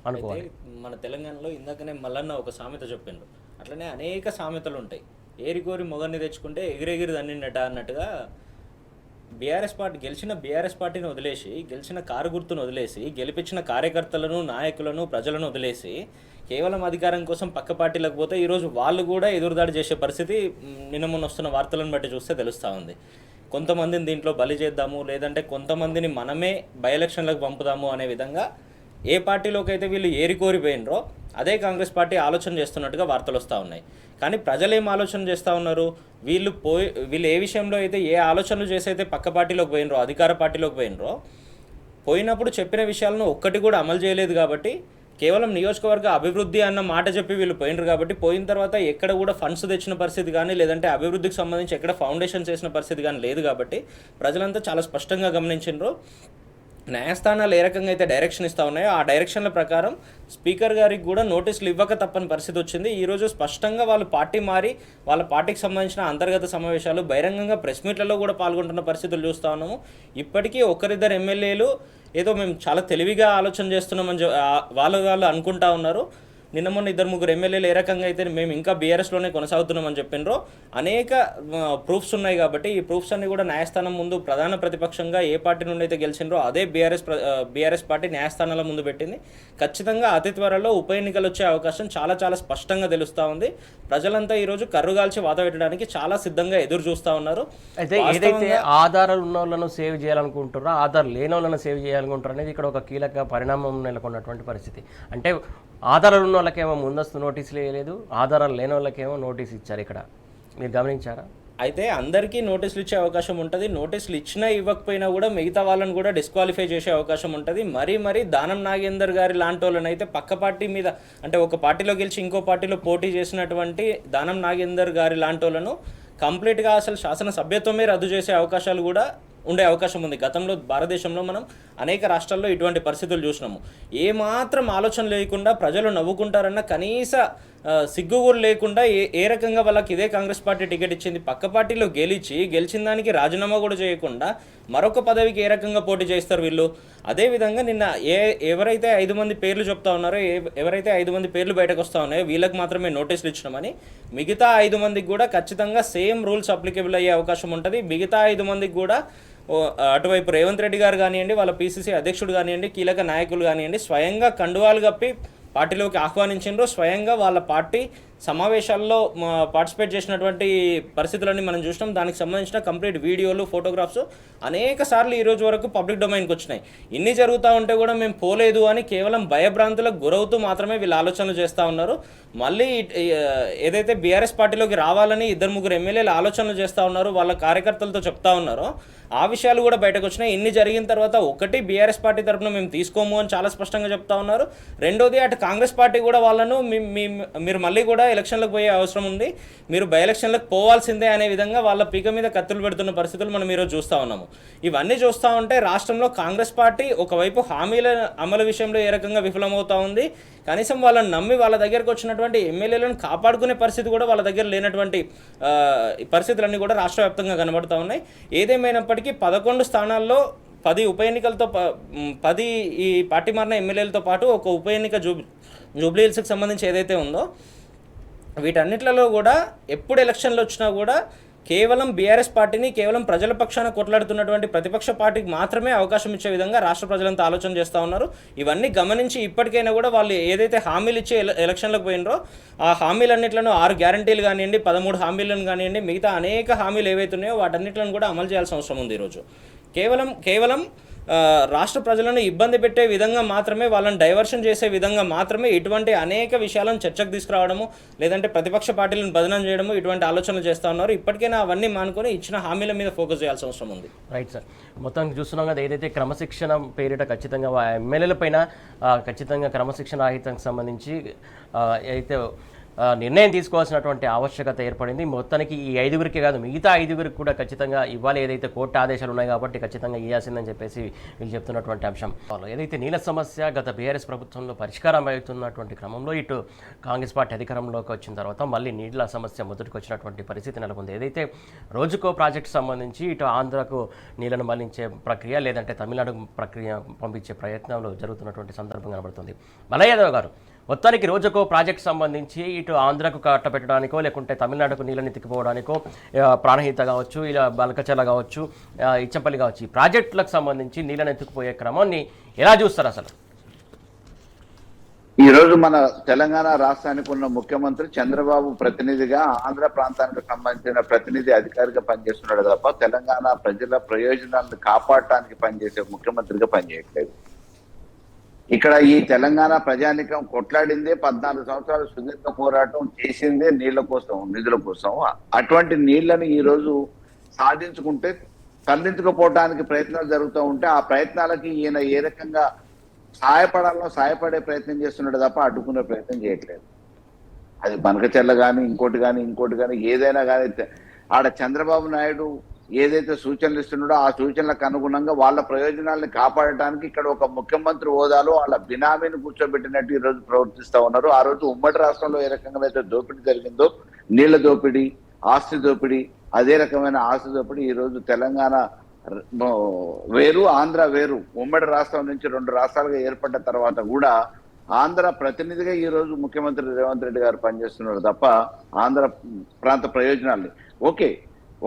అనుకోవాలి? మన తెలంగాణలో ఇందాకనే మల్లన్న ఒక సామెత చెప్పిండు, అట్లనే అనేక సామెతలు ఉంటాయి. ఏరికోరి మొగన్ని తెచ్చుకుంటే ఎగిరెగిరి దన్నినట అన్నట్టుగా గెలిచిన బీఆర్ఎస్ పార్టీని వదిలేసి, గెలిచిన కారు గుర్తును వదిలేసి, గెలిపించిన కార్యకర్తలను నాయకులను ప్రజలను వదిలేసి కేవలం అధికారం కోసం పక్క పార్టీలకు పోతే ఈరోజు వాళ్ళు కూడా ఎదురుదాడి చేసే పరిస్థితి నిన్న మొన్న వస్తున్న వార్తలను బట్టి చూస్తే తెలుస్తూ ఉంది. కొంతమందిని దీంట్లో బలి చేద్దాము, లేదంటే కొంతమందిని మనమే బై ఎలక్షన్లకు పంపుదాము అనే విధంగా ఏ పార్టీలోకి అయితే వీళ్ళు ఏరికోరిపోయినరో అదే కాంగ్రెస్ పార్టీ ఆలోచన చేస్తున్నట్టుగా వార్తలు వస్తూ ఉన్నాయి. కానీ ప్రజలు ఏం ఆలోచన చేస్తూ ఉన్నారు? వీళ్ళు ఏ విషయంలో అయితే ఏ ఆలోచనలు చేసి అయితే పక్క పార్టీలోకి పోయినరో, అధికార పార్టీలోకి పోయినరో, పోయినప్పుడు చెప్పిన విషయాలను ఒక్కటి కూడా అమలు చేయలేదు. కాబట్టి కేవలం నియోజకవర్గ అభివృద్ధి అన్న మాట చెప్పి వీళ్ళు పోయినరు. కాబట్టి పోయిన తర్వాత ఎక్కడ కూడా ఫండ్స్ తెచ్చిన పరిస్థితి కానీ, లేదంటే అభివృద్ధికి సంబంధించి ఎక్కడ ఫౌండేషన్ చేసిన పరిస్థితి కానీ లేదు. కాబట్టి ప్రజలంతా చాలా స్పష్టంగా గమనించినారు. న్యాయస్థానాలు ఏ రకంగా అయితే డైరెక్షన్ ఇస్తూ ఉన్నాయో ఆ డైరెక్షన్ల ప్రకారం స్పీకర్ గారికి కూడా నోటీసులు ఇవ్వక తప్పని పరిస్థితి వచ్చింది. ఈరోజు స్పష్టంగా వాళ్ళు పార్టీ మారి వాళ్ళ పార్టీకి సంబంధించిన అంతర్గత సమావేశాలు బహిరంగంగా ప్రెస్ మీట్లలో కూడా పాల్గొంటున్న పరిస్థితులు చూస్తూ ఉన్నాము. ఇప్పటికీ ఒకరిద్దరు ఎమ్మెల్యేలు ఏదో మేము చాలా తెలివిగా ఆలోచన చేస్తున్నామని వాళ్ళు అనుకుంటా ఉన్నారు. నిన్న మొన్న 2-3 ఎమ్మెల్యేలు ఏ రకంగా అయితే మేము ఇంకా బీఆర్ఎస్లోనే కొనసాగుతున్నామని చెప్పినరో అనేక ప్రూఫ్స్ ఉన్నాయి. కాబట్టి ఈ ప్రూఫ్స్ అన్ని కూడా న్యాయస్థానం ముందు ప్రధాన ప్రతిపక్షంగా ఏ పార్టీ నుండి అయితే గెలిచినరో అదే బీఆర్ఎస్ పార్టీ న్యాయస్థానాల ముందు పెట్టింది. ఖచ్చితంగా అతి త్వరలో ఉప ఎన్నికలు వచ్చే అవకాశం చాలా చాలా స్పష్టంగా తెలుస్తూ ఉంది. ప్రజలంతా ఈరోజు కర్రుగాల్చి వాత పెట్టడానికి చాలా సిద్ధంగా ఎదురు చూస్తూ ఉన్నారు. అయితే ఏదైతే ఆధారాలు ఉన్న వాళ్ళను సేవ్ చేయాలనుకుంటారో ఆధార్ లేని వాళ్ళను సేవ్ చేయాలనుకుంటారు అనేది ఇక్కడ ఒక కీలక పరిణామం నెలకొన్నటువంటి పరిస్థితి. అంటే ఆధారాలు ఉన్న వాళ్ళకేమో ముందస్తు నోటీసులు వేయలేదు, ఆధారాలు లేని వాళ్ళకేమో నోటీసు ఇచ్చారు. ఇక్కడ మీరు గమనించారా? అయితే అందరికీ నోటీసులు ఇచ్చే అవకాశం ఉంటుంది. నోటీసులు ఇచ్చినా ఇవ్వకపోయినా కూడా మిగతా వాళ్ళని కూడా డిస్క్వాలిఫై చేసే అవకాశం ఉంటుంది. మరీ దానం నాగేందర్ గారి లాంటి వాళ్ళని అయితే పక్క పార్టీ మీద, అంటే ఒక పార్టీలో గెలిచి ఇంకో పార్టీలో పోటీ చేసినటువంటి దానం నాగేందర్ గారి లాంటి వాళ్ళను కంప్లీట్గా అసలు శాసన సభ్యత్వమే రద్దు చేసే అవకాశాలు కూడా ఉండే అవకాశం ఉంది. గతంలో భారతదేశంలో మనం అనేక రాష్ట్రాల్లో ఇటువంటి పరిస్థితులు చూసినాము. ఏమాత్రం ఆలోచన లేకుండా ప్రజలు నవ్వుకుంటారన్న కనీస సిగ్గు కూడా లేకుండా ఏ రకంగా వాళ్ళకి ఇదే కాంగ్రెస్ పార్టీ టికెట్ ఇచ్చింది, పక్క పార్టీలో గెలిచిన దానికి రాజీనామా కూడా చేయకుండా మరొక పదవికి ఏ రకంగా పోటీ చేస్తారు వీళ్ళు. అదేవిధంగా నిన్న ఎవరైతే 5 మంది పేర్లు చెప్తా ఉన్నారో, ఎవరైతే 5 మంది పేర్లు బయటకు వస్తూ ఉన్నాయో వీళ్ళకి మాత్రమే నోటీసులు ఇచ్చినామని, మిగతా 5 మందికి కూడా ఖచ్చితంగా సేమ్ రూల్స్ అప్లికేబుల్ అయ్యే అవకాశం ఉంటుంది. మిగతా 5 మందికి కూడా అటువైపు రేవంత్ రెడ్డి గారు కానివ్వండి, వాళ్ళ పీసీసీ అధ్యక్షుడు కానివ్వండి, కీలక నాయకులు కానివ్వండి, స్వయంగా కండువాలు కప్పి పార్టీలోకి ఆహ్వానించారు. స్వయంగా వాళ్ళ పార్టీ సమావేశాల్లో పార్టిసిపేట్ చేసినటువంటి పరిస్థితులన్నీ మనం చూసినాం. దానికి సంబంధించిన కంప్లీట్ వీడియోలు, ఫోటోగ్రాఫ్స్ అనేక సార్లు ఈరోజు వరకు పబ్లిక్ డొమైన్కి వచ్చినాయి. ఇన్ని జరుగుతూ ఉంటే కూడా మేము పోలేదు అని కేవలం భయభ్రాంతులకు గురవుతూ మాత్రమే వీళ్ళు ఆలోచనలు చేస్తూ ఉన్నారు. మళ్ళీ ఏదైతే బీఆర్ఎస్ పార్టీలోకి రావాలని 2-3 ఎమ్మెల్యేలు ఆలోచనలు చేస్తూ ఉన్నారు, వాళ్ళ కార్యకర్తలతో చెప్తా ఉన్నారో ఆ విషయాలు కూడా బయటకు వచ్చినాయి. ఇన్ని జరిగిన తర్వాత ఒకటి బీఆర్ఎస్ పార్టీ తరఫున మేము తీసుకోము అని చాలా స్పష్టంగా చెప్తా ఉన్నారు. రెండోది అటు కాంగ్రెస్ పార్టీ కూడా వాళ్ళను మీరు మళ్ళీ కూడా ఎలక్షన్లకు పోయే అవసరం ఉంది, మీరు బై ఎలక్షన్లకు పోవాల్సిందే అనే విధంగా వాళ్ళ పీక మీద కత్తులు పెడుతున్న పరిస్థితులు మనం ఈరోజు చూస్తూ ఉన్నాము. ఇవన్నీ చూస్తూ ఉంటే రాష్ట్రంలో కాంగ్రెస్ పార్టీ ఒకవైపు హామీల అమలు విషయంలో ఏ రకంగా విఫలమవుతూ ఉంది, కనీసం వాళ్ళని నమ్మి వాళ్ళ దగ్గరకు వచ్చినటువంటి ఎమ్మెల్యేలను కాపాడుకునే పరిస్థితి కూడా వాళ్ళ దగ్గర లేనటువంటి పరిస్థితులన్నీ కూడా రాష్ట్ర వ్యాప్తంగా కనబడుతూ ఉన్నాయి. ఏదేమైనప్పటికీ 11 స్థానాల్లో 10 ఉప ఎన్నికలతో 10 ఈ పార్టీ మారిన ఎమ్మెల్యేలతో పాటు ఒక ఉప ఎన్నిక జూబ్లీ హిల్స్కి సంబంధించి ఏదైతే ఉందో వీటన్నిట్లలో కూడా ఎప్పుడు ఎలక్షన్లు వచ్చినా కూడా కేవలం బీఆర్ఎస్ పార్టీని, కేవలం ప్రజల పక్షాన కొట్లాడుతున్నటువంటి ప్రతిపక్ష పార్టీకి మాత్రమే అవకాశం ఇచ్చే విధంగా రాష్ట్ర ప్రజలంతా ఆలోచన చేస్తూ ఉన్నారు. ఇవన్నీ గమనించి ఇప్పటికైనా కూడా వాళ్ళు ఏదైతే హామీలు ఇచ్చే ఎలక్షన్లకు పోయినరో ఆ హామీలన్నింటిలో 6 గ్యారంటీలు కానివ్వండి, 13 హామీలను కానివ్వండి, మిగతా అనేక హామీలు ఏవైతే ఉన్నాయో వాటన్నిటిని కూడా అమలు చేయాల్సిన అవసరం ఉంది. ఈరోజు కేవలం రాష్ట్ర ప్రజలను ఇబ్బంది పెట్టే విధంగా మాత్రమే, వాళ్ళని డైవర్షన్ చేసే విధంగా మాత్రమే ఇటువంటి అనేక విషయాలను చర్చకు తీసుకురావడము, లేదంటే ప్రతిపక్ష పార్టీలను బదనం చేయడము, ఇటువంటి ఆలోచనలు చేస్తూ ఉన్నారు. ఇప్పటికైనా అవన్నీ మానుకొని ఇచ్చిన హామీల మీద ఫోకస్ చేయాల్సిన అవసరం ఉంది. రైట్ సార్, మొత్తం చూస్తున్నాం కదా, ఏదైతే క్రమశిక్షణ పేరిట ఖచ్చితంగా ఎమ్మెల్యేల పైన ఖచ్చితంగా క్రమశిక్షణ రాహిత్యానికి సంబంధించి అయితే నిర్ణయం తీసుకోవాల్సినటువంటి ఆవశ్యకత ఏర్పడింది. మొత్తానికి ఈ 5గురికి కాదు, మిగతా 5గురికి కూడా ఖచ్చితంగా ఇవ్వాలి. ఏదైతే కోర్టు ఆదేశాలు ఉన్నాయి కాబట్టి ఖచ్చితంగా ఇవ్వాల్సిందని చెప్పేసి వీళ్ళు చెప్తున్నటువంటి అంశం. ఏదైతే నీళ్ళ సమస్య గత బీఆర్ఎస్ ప్రభుత్వంలో పరిష్కారం అవుతున్నటువంటి క్రమంలో ఇటు కాంగ్రెస్ పార్టీ అధికారంలోకి వచ్చిన తర్వాత మళ్ళీ నీళ్ళ సమస్య మొదటికి వచ్చినటువంటి పరిస్థితి నెలకొంది. ఏదైతే రోజుకో ప్రాజెక్టు సంబంధించి ఇటు ఆంధ్రకు నీళ్లను మళ్లించే ప్రక్రియ, లేదంటే తమిళనాడుకు ప్రక్రియ పంపించే ప్రయత్నాలు జరుగుతున్నటువంటి సందర్భం కనబడుతుంది. మల్లయ్య యాదవ్ గారు, మొత్తానికి రోజుకో ప్రాజెక్ట్ సంబంధించి ఇటు ఆంధ్రకు కట్టబెట్టడానికో, లేకుంటే తమిళనాడుకు నీళ్ళని తిక్కిపోవడానికో, ప్రాణహిత కావచ్చు, ఇలా బల్కచర్ల కావచ్చు, ఇచ్చంపల్లి కావచ్చు, ఈ ప్రాజెక్టులకు సంబంధించి నీళ్ళని ఎత్తుకుపోయే క్రమాన్ని ఎలా చూస్తారు అసలు? ఈరోజు మన తెలంగాణ రాష్ట్రానికి ఉన్న ముఖ్యమంత్రి చంద్రబాబు ప్రతినిధిగా ఆంధ్ర ప్రాంతానికి సంబంధించిన ప్రతినిధి అధికారిగా పనిచేస్తున్నాడు తప్ప తెలంగాణ ప్రజల ప్రయోజనాలను కాపాడటానికి పనిచేసే ముఖ్యమంత్రిగా పనిచేయట్లేదు. ఇక్కడ ఈ తెలంగాణ ప్రజానికం కొట్లాడిందే 14 సంవత్సరాలు సుదీర్ఘ పోరాటం చేసిందే నీళ్ల కోసం, నిధుల కోసం. అటువంటి నీళ్లను ఈ రోజు సాధించుకుంటే తరలించుకుపోవడానికి ప్రయత్నాలు జరుగుతూ ఉంటే ఆ ప్రయత్నాలకి ఈయన ఏ రకంగా సహాయపడే ప్రయత్నం చేస్తున్నాడు తప్ప అడ్డుకునే ప్రయత్నం చేయట్లేదు. అది బనకచెర్ల కానీ ఇంకోటి కానీ ఏదైనా కానీ ఆడ చంద్రబాబు నాయుడు ఏదైతే సూచనలు ఇస్తున్నాడో ఆ సూచనలకు అనుగుణంగా వాళ్ళ ప్రయోజనాలను కాపాడటానికి ఇక్కడ ఒక ముఖ్యమంత్రి హోదాలో వాళ్ళ బినామీని కూర్చోబెట్టినట్టు ఈ రోజు ప్రవర్తిస్తూ ఉన్నారు. ఆ రోజు ఉమ్మడి రాష్ట్రంలో ఏ రకంగా అయితే దోపిడీ జరిగిందో, నీళ్ల దోపిడీ, ఆస్తి దోపిడీ, అదే రకమైన ఆస్తి దోపిడీ ఈ రోజు తెలంగాణ వేరు, ఆంధ్ర వేరు. ఉమ్మడి రాష్ట్రం నుంచి 2 రాష్ట్రాలుగా ఏర్పడ్డ తర్వాత కూడా ఆంధ్ర ప్రతినిధిగా ఈ రోజు ముఖ్యమంత్రి రేవంత్ రెడ్డి గారు పనిచేస్తున్నారు తప్ప ఆంధ్ర ప్రాంత ప్రయోజనాలు ఓకే.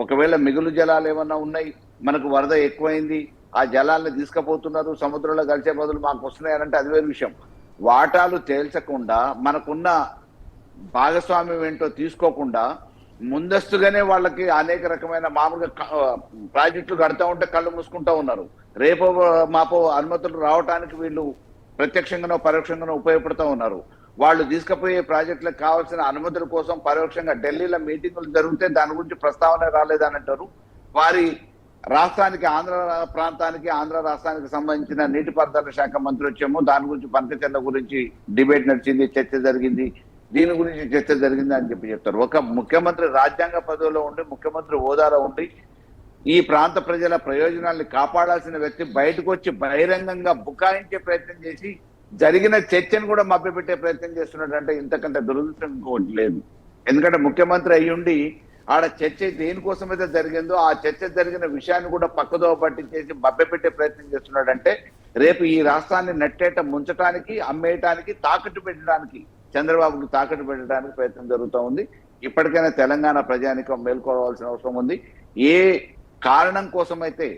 ఒకవేళ మిగులు జలాలు ఏమన్నా ఉన్నాయి, మనకు వరద ఎక్కువైంది, ఆ జలాలను తీసుకుపోతున్నారు, సముద్రంలో కలిసే బదులు మాకు వస్తున్నాయనంటే అది వేరే విషయం. వాటాలు తేల్చకుండా మనకున్న భాగస్వామ్యం ఏంటో తీసుకోకుండా ముందస్తుగానే వాళ్ళకి అనేక రకమైన మామూలుగా ప్రాజెక్టులు కడతా ఉంటే కళ్ళు మూసుకుంటా ఉన్నారు. రేపో మాపో అనుమతులు రావటానికి వీళ్ళు ప్రత్యక్షంగానో పరోక్షంగానో ఉపయోగపడుతూ ఉన్నారు. వాళ్ళు తీసుకుపోయే ప్రాజెక్టులకు కావాల్సిన అనుమతుల కోసం పరోక్షంగా ఢిల్లీలో మీటింగులు జరిగితే దాని గురించి ప్రస్తావన రాలేదని అంటారు. వారి రాష్ట్రానికి, ఆంధ్ర ప్రాంతానికి, ఆంధ్ర రాష్ట్రానికి సంబంధించిన నీటిపారుదల శాఖ మంత్రి వచ్చేమో దాని గురించి బనకచెర్ల గురించి డిబేట్ నడిచింది, చర్చ జరిగింది. దీని గురించి చర్చ జరిగింది అని చెప్తారు. ఒక ముఖ్యమంత్రి రాజ్యాంగ పదవిలో ఉండి, ముఖ్యమంత్రి హోదాలో ఉండి ఈ ప్రాంత ప్రజల ప్రయోజనాల్ని కాపాడాల్సిన వ్యక్తి బయటకు వచ్చి బహిరంగంగా బుకాయించే ప్రయత్నం చేసి జరిగిన చర్చను కూడా మభ్యపెట్టే ప్రయత్నం చేస్తున్నట్టు ఇంతకంటే దురదృష్టం ఇంకోటి లేదు. ఎందుకంటే ముఖ్యమంత్రి అయ్యుండి ఆడ చర్చ దేనికోసమైతే జరిగిందో ఆ చర్చ జరిగిన విషయాన్ని కూడా పక్కదోవ పట్టించేసి మభ్యపెట్టే ప్రయత్నం చేస్తున్నాడంటే రేపు ఈ రాష్ట్రాన్ని నట్టేట ముంచడానికి, అమ్మేయటానికి, తాకట్టు పెట్టడానికి, చంద్రబాబుకి తాకట్టు పెట్టడానికి ప్రయత్నం జరుగుతూ ఉంది. ఇప్పటికైనా తెలంగాణ ప్రజానికం మేల్కోవాల్సిన అవసరం ఉంది. ఏ కారణం కోసమైతే,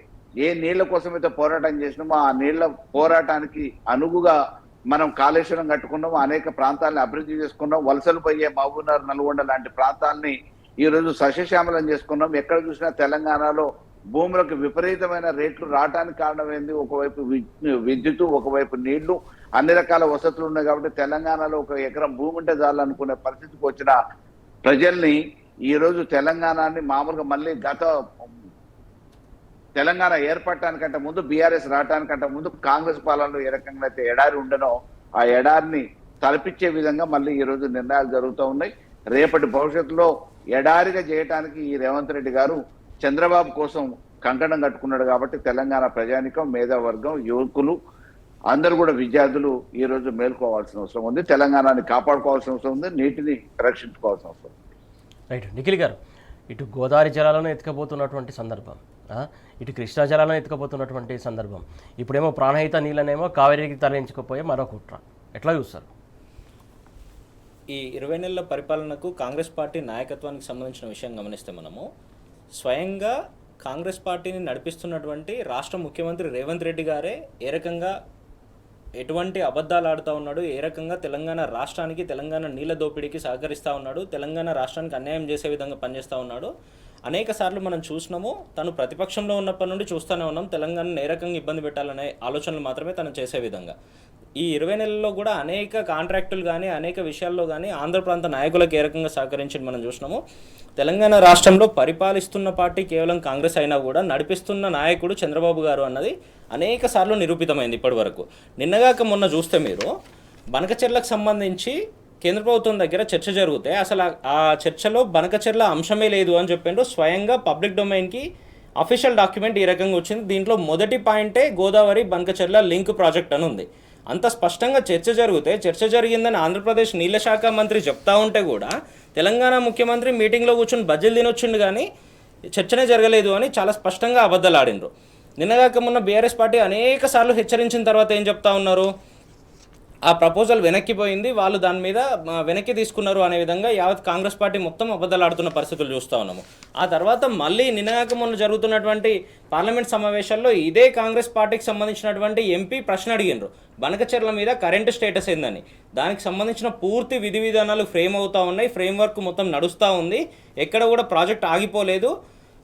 ఏ నీళ్ల కోసమైతే పోరాటం చేసినామో ఆ నీళ్ల పోరాటానికి అనుగుగా మనం కాళేశ్వరం కట్టుకున్నాం, అనేక ప్రాంతాలను అభివృద్ధి చేసుకున్నాం, వలసలు పోయే మహబూబ్నగర్, నల్గొండ లాంటి ప్రాంతాలని ఈ రోజు సస్యశ్యామలం చేసుకున్నాం. ఎక్కడ చూసినా తెలంగాణలో భూములకు విపరీతమైన రేట్లు రావడానికి కారణమైంది ఒకవైపు విద్యుత్, ఒకవైపు నీళ్లు, అన్ని రకాల వసతులు ఉన్నాయి. కాబట్టి తెలంగాణలో ఒక ఎకరం భూమి ఉంటే చాలనుకునే పరిస్థితికి వచ్చిన ప్రజల్ని ఈ రోజు తెలంగాణని మామూలుగా మళ్ళీ తెలంగాణ ఏర్పడటానికంటే ముందు, బీఆర్ఎస్ రావటానికంటే ముందు కాంగ్రెస్ పాలనలో ఏ రకంగా అయితే ఎడారి ఉండనో ఆ ఎడారిని తలపించే విధంగా మళ్ళీ ఈ రోజు నిర్ణయాలు జరుగుతూ ఉన్నాయి. రేపటి భవిష్యత్తులో ఎడారిగా చేయటానికి ఈ రేవంత్ రెడ్డి గారు చంద్రబాబు కోసం కంకణం కట్టుకున్నాడు. కాబట్టి తెలంగాణ ప్రజానికం, మేధావర్గం, యువకులు అందరూ కూడా, విద్యార్థులు ఈ రోజు మేల్కోవాల్సిన అవసరం ఉంది. తెలంగాణని కాపాడుకోవాల్సిన అవసరం ఉంది. నీటిని రక్షించుకోవాల్సిన అవసరం ఉంది. రైట్. నిఖిల్ గారు, ఇటు గోదావరి జలాలను ఎత్తుకపోతున్నటువంటి సందర్భం, ఇటు కృష్ణా జలాలను ఎత్తుకపోతున్నటువంటి సందర్భం, ఇప్పుడేమో ప్రాణహిత నీళ్ళనేమో కావేరికి తరలించకపోయే మరో కుట్ర, ఎట్లా చూస్తారు? ఈ 20 నెలల పరిపాలనకు కాంగ్రెస్ పార్టీ నాయకత్వానికి సంబంధించిన విషయం గమనిస్తే మనము స్వయంగా కాంగ్రెస్ పార్టీని నడిపిస్తున్నటువంటి రాష్ట్ర ముఖ్యమంత్రి రేవంత్ రెడ్డి గారే ఏ రకంగా ఎటువంటి అబద్ధాలు ఆడుతూ ఉన్నాడు, ఏ రకంగా తెలంగాణ రాష్ట్రానికి, తెలంగాణ నీళ్ళ దోపిడీకి సహకరిస్తూ ఉన్నాడు, తెలంగాణ రాష్ట్రానికి అన్యాయం చేసే విధంగా పనిచేస్తూ ఉన్నాడు. అనేక సార్లు మనం చూసినాము. తను ప్రతిపక్షంలో ఉన్నప్పటి నుండి చూస్తూనే ఉన్నాం. తెలంగాణను ఏ రకంగా ఇబ్బంది పెట్టాలనే ఆలోచనలు మాత్రమే తను చేసే విధంగా ఈ 20 నెలల్లో కూడా అనేక కాంట్రాక్టులు కానీ, అనేక విషయాల్లో కానీ ఆంధ్ర ప్రాంత నాయకులకు ఏ రకంగా సహకరించి మనం చూసినాము. తెలంగాణ రాష్ట్రంలో పరిపాలిస్తున్న పార్టీ కేవలం కాంగ్రెస్ అయినా కూడా నడిపిస్తున్న నాయకుడు చంద్రబాబు గారు అన్నది అనేక సార్లు నిరూపితమైంది ఇప్పటి వరకు. నిన్నగాక మొన్న చూస్తే మీరు బనకచెర్లకు సంబంధించి కేంద్ర ప్రభుత్వం దగ్గర చర్చ జరిగితే అసలు ఆ చర్చలో బనకచెర్ల అంశమే లేదు అని చెప్పిండ్రు. స్వయంగా పబ్లిక్ డొమైన్కి అఫీషియల్ డాక్యుమెంట్ ఈ రకంగా వచ్చింది. దీంట్లో మొదటి పాయింటే గోదావరి బనకచెర్ల లింక్ ప్రాజెక్ట్ అని ఉంది. అంత స్పష్టంగా చర్చ జరిగిందని ఆంధ్రప్రదేశ్ నీళ్ల శాఖ మంత్రి చెప్తా ఉంటే కూడా తెలంగాణ ముఖ్యమంత్రి మీటింగ్లో కూర్చొని బజ్జీలు తినొచ్చిండు కానీ చర్చనే జరగలేదు అని చాలా స్పష్టంగా అబద్ధాలు ఆడినరు. నిన్నగాక మొన్న బీఆర్ఎస్ పార్టీ అనేక సార్లు హెచ్చరించిన తర్వాత ఏం చెప్తా ఉన్నారు, ఆ ప్రపోజల్ వెనక్కిపోయింది, వాళ్ళు దాని మీద వెనక్కి తీసుకున్నారు అనే విధంగా యావత్ కాంగ్రెస్ పార్టీ మొత్తం అబద్ధాలు ఆడుతున్న పరిస్థితులు చూస్తూ ఉన్నాము. ఆ తర్వాత మళ్ళీ నిన్నగాక మొన్న జరుగుతున్నటువంటి పార్లమెంట్ సమావేశాల్లో ఇదే కాంగ్రెస్ పార్టీకి సంబంధించినటువంటి ఎంపీ ప్రశ్న అడిగినారు బనకచెర్ల మీద కరెంటు స్టేటస్ ఏందని. దానికి సంబంధించిన పూర్తి విధి విధానాలు ఫ్రేమ్ అవుతూ ఉన్నాయి, ఫ్రేమ్ వర్క్ మొత్తం నడుస్తూ ఉంది, ఎక్కడ కూడా ప్రాజెక్ట్ ఆగిపోలేదు,